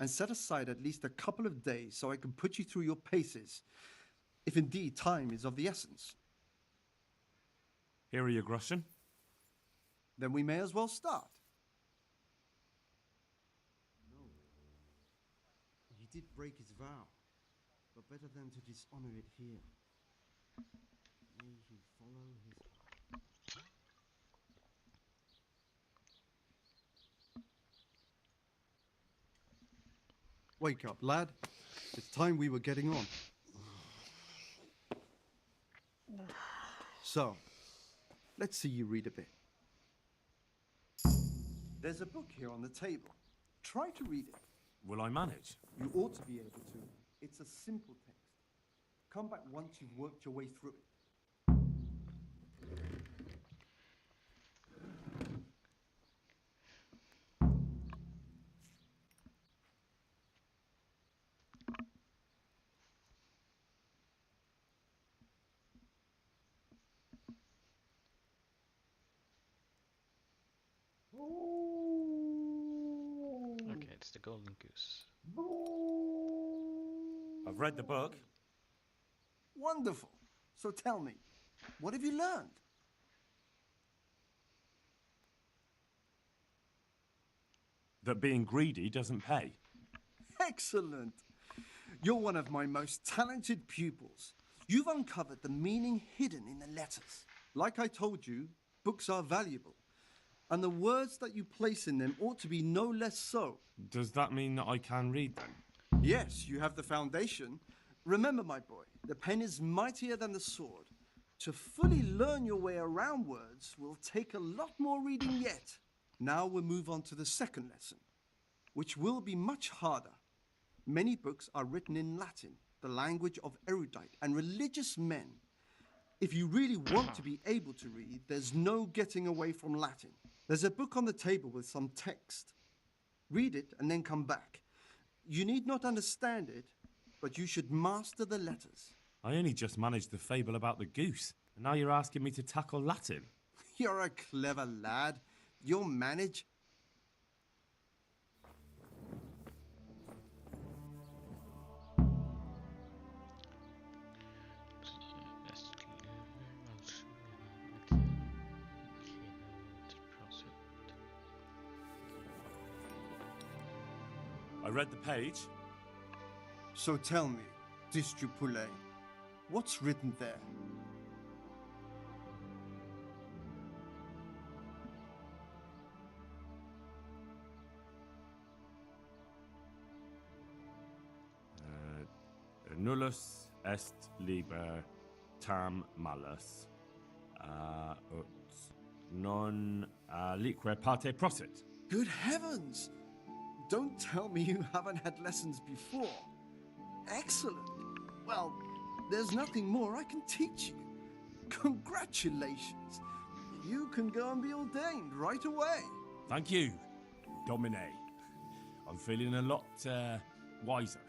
and set aside at least a couple of days so I can put you through your paces, if indeed time is of the essence. Here are your groschen. Then we may as well start. No. He did break his vow, but better than to dishonor it here. May he follow his heart. Wake up, lad. It's time we were getting on. So, let's see you read a bit. There's a book here on the table. Try to read it. Will I manage? You ought to be able to. It's a simple text. Come back once you've worked your way through it. Okay, it's the golden goose. I've read the book. Wonderful. So tell me, what have you learned? That being greedy doesn't pay. Excellent. You're one of my most talented pupils. You've uncovered the meaning hidden in the letters. Like I told you, books are valuable. And the words that you place in them ought to be no less so. Does that mean that I can read them? Yes, you have the foundation. Remember, my boy, the pen is mightier than the sword. To fully learn your way around words will take a lot more reading yet. Now we'll move on to the second lesson, which will be much harder. Many books are written in Latin, the language of erudite and religious men. If you really want to be able to read, there's no getting away from Latin. There's a book on the table with some text. Read it and then come back. You need not understand it, but you should master the letters. I only just managed the fable about the goose, and now you're asking me to tackle Latin. You're a clever lad. You'll manage. I read the page. So tell me, Distrupule, what's written there? Nullus est liber tam malus, ut non alique parte prosit. Good heavens! Don't tell me you haven't had lessons before. Excellent. Well, there's nothing more I can teach you. Congratulations. You can go and be ordained right away. Thank you, Domine. I'm feeling a lot wiser.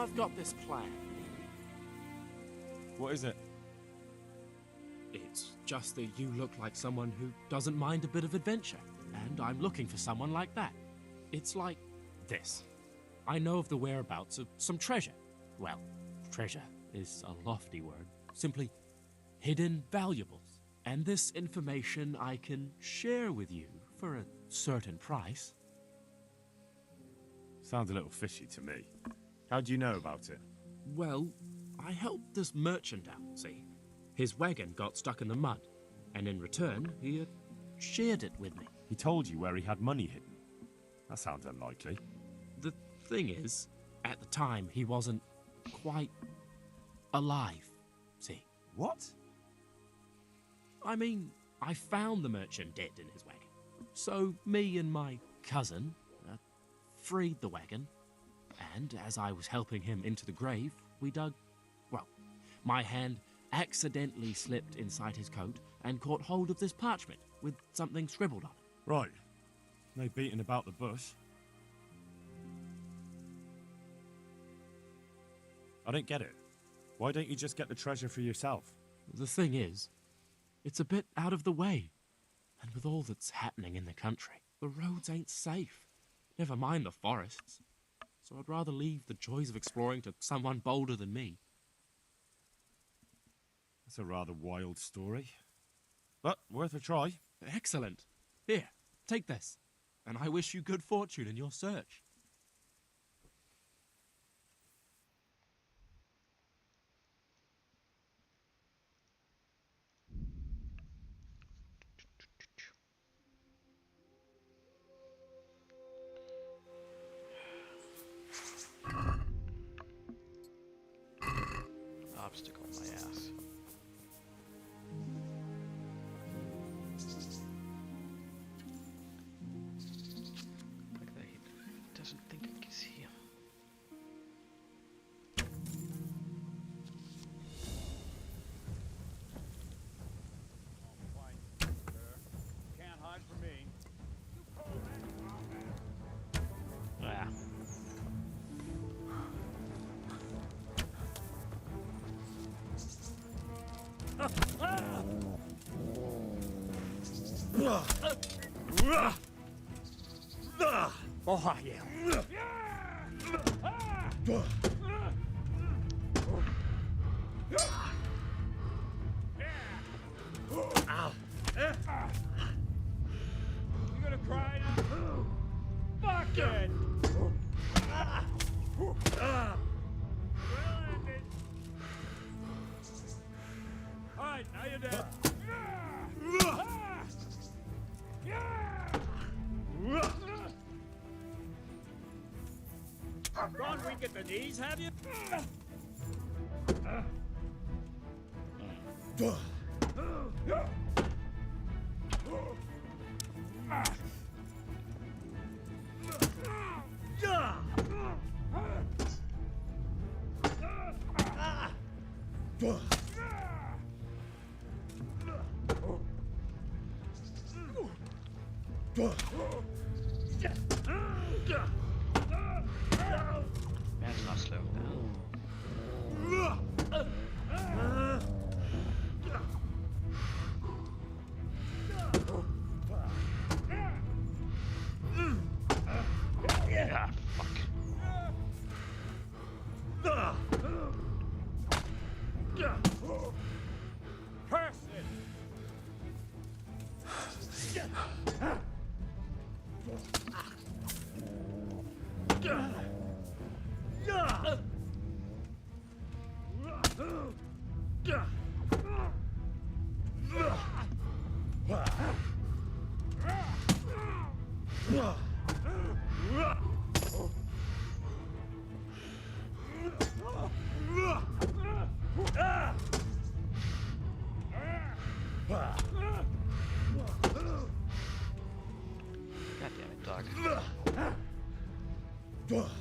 I've got this plan. What is it? It's just that you look like someone who doesn't mind a bit of adventure, and I'm looking for someone like that. It's like this. I know of the whereabouts of some treasure. Well, treasure is a lofty word. Simply hidden valuables. And this information I can share with you for a certain price. Sounds a little fishy to me. How do you know about it? Well, I helped this merchant out, see? His wagon got stuck in the mud, and in return, he shared it with me. He told you where he had money hidden. That sounds unlikely. The thing is, at the time, he wasn't quite alive, see? What? I mean, I found the merchant dead in his wagon. So me and my cousin freed the wagon, and as I was helping him into the grave, we dug... Well, my hand accidentally slipped inside his coat and caught hold of this parchment with something scribbled on it. Right. No beating about the bush. I don't get it. Why don't you just get the treasure for yourself? The thing is, it's a bit out of the way. And with all that's happening in the country, the roads ain't safe. Never mind the forests. So I'd rather leave the joys of exploring to someone bolder than me. That's a rather wild story. But worth a try. Excellent. Here, take this. And I wish you good fortune in your search. Obstacle my ass. Like that he doesn't think I can see him. Can't hide from me. Ah. Oh, yeah. Ow. You gonna cry now? Fuck it! Alright, now you're dead. Gone weak at the knees, have you? Man's not slowing down. Ah, fuck. Person! God damn it, dog. Ah, fuck.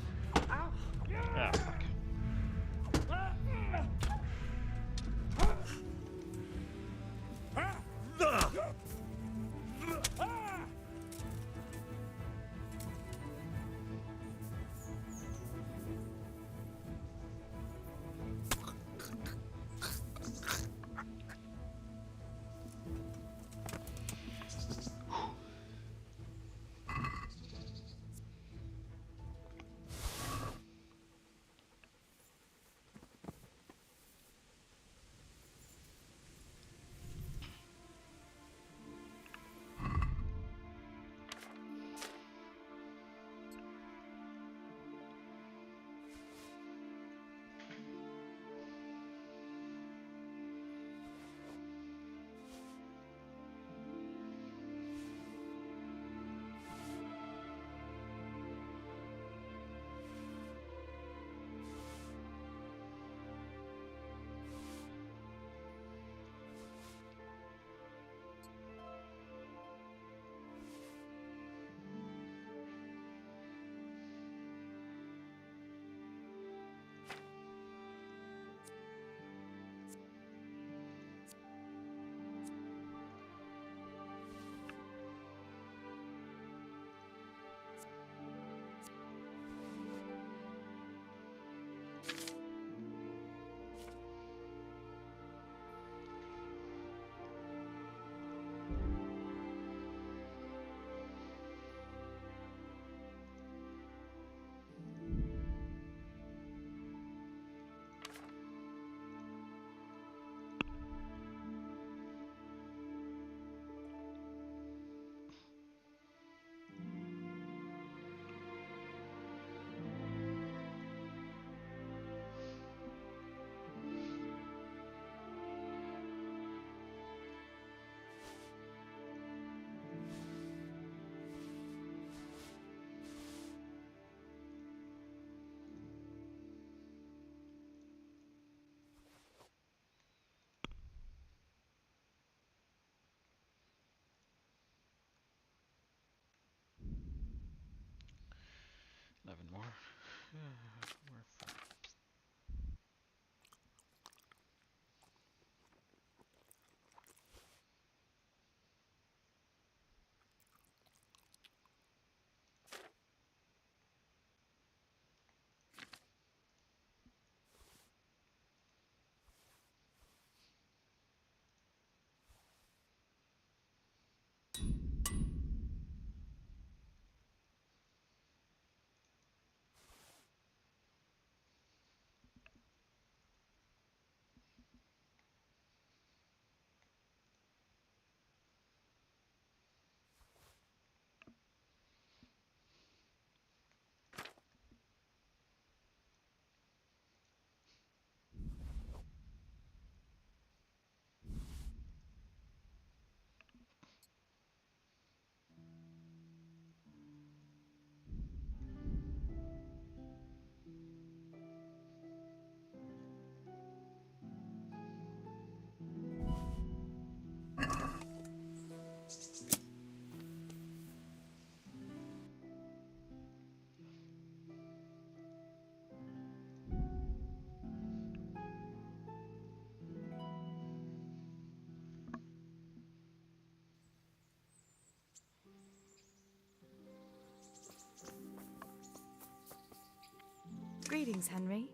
Greetings, Henry.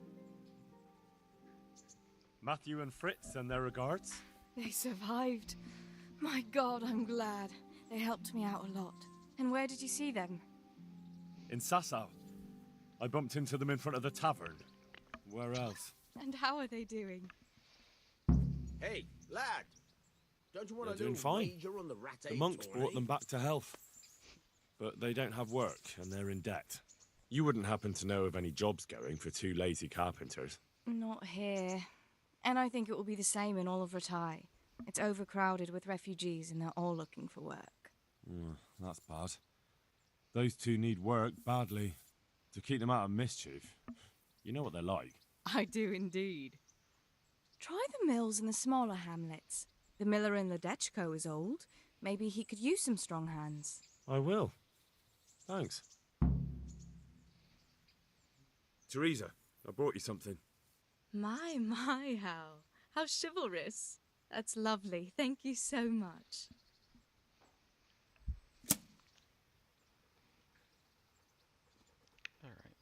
Matthew and Fritz send their regards. They survived. My God, I'm glad. They helped me out a lot. And where did you see them? In Sasau. I bumped into them in front of the tavern. Where else? And how are they doing? Hey, lad! Don't you want They're a doing little fine. wager on the rat The monks brought them back to health. But they don't have work, and they're in debt. You wouldn't happen to know of any jobs going for two lazy carpenters? Not here. And I think it will be the same in all of Ratai. It's overcrowded with refugees and they're all looking for work. That's bad. Those two need work badly. To keep them out of mischief. You know what they're like. I do indeed. Try the mills in the smaller hamlets. The miller in Ledechko is old. Maybe he could use some strong hands. I will. Thanks. Teresa, I brought you something. My, how chivalrous. That's lovely. Thank you so much. All right.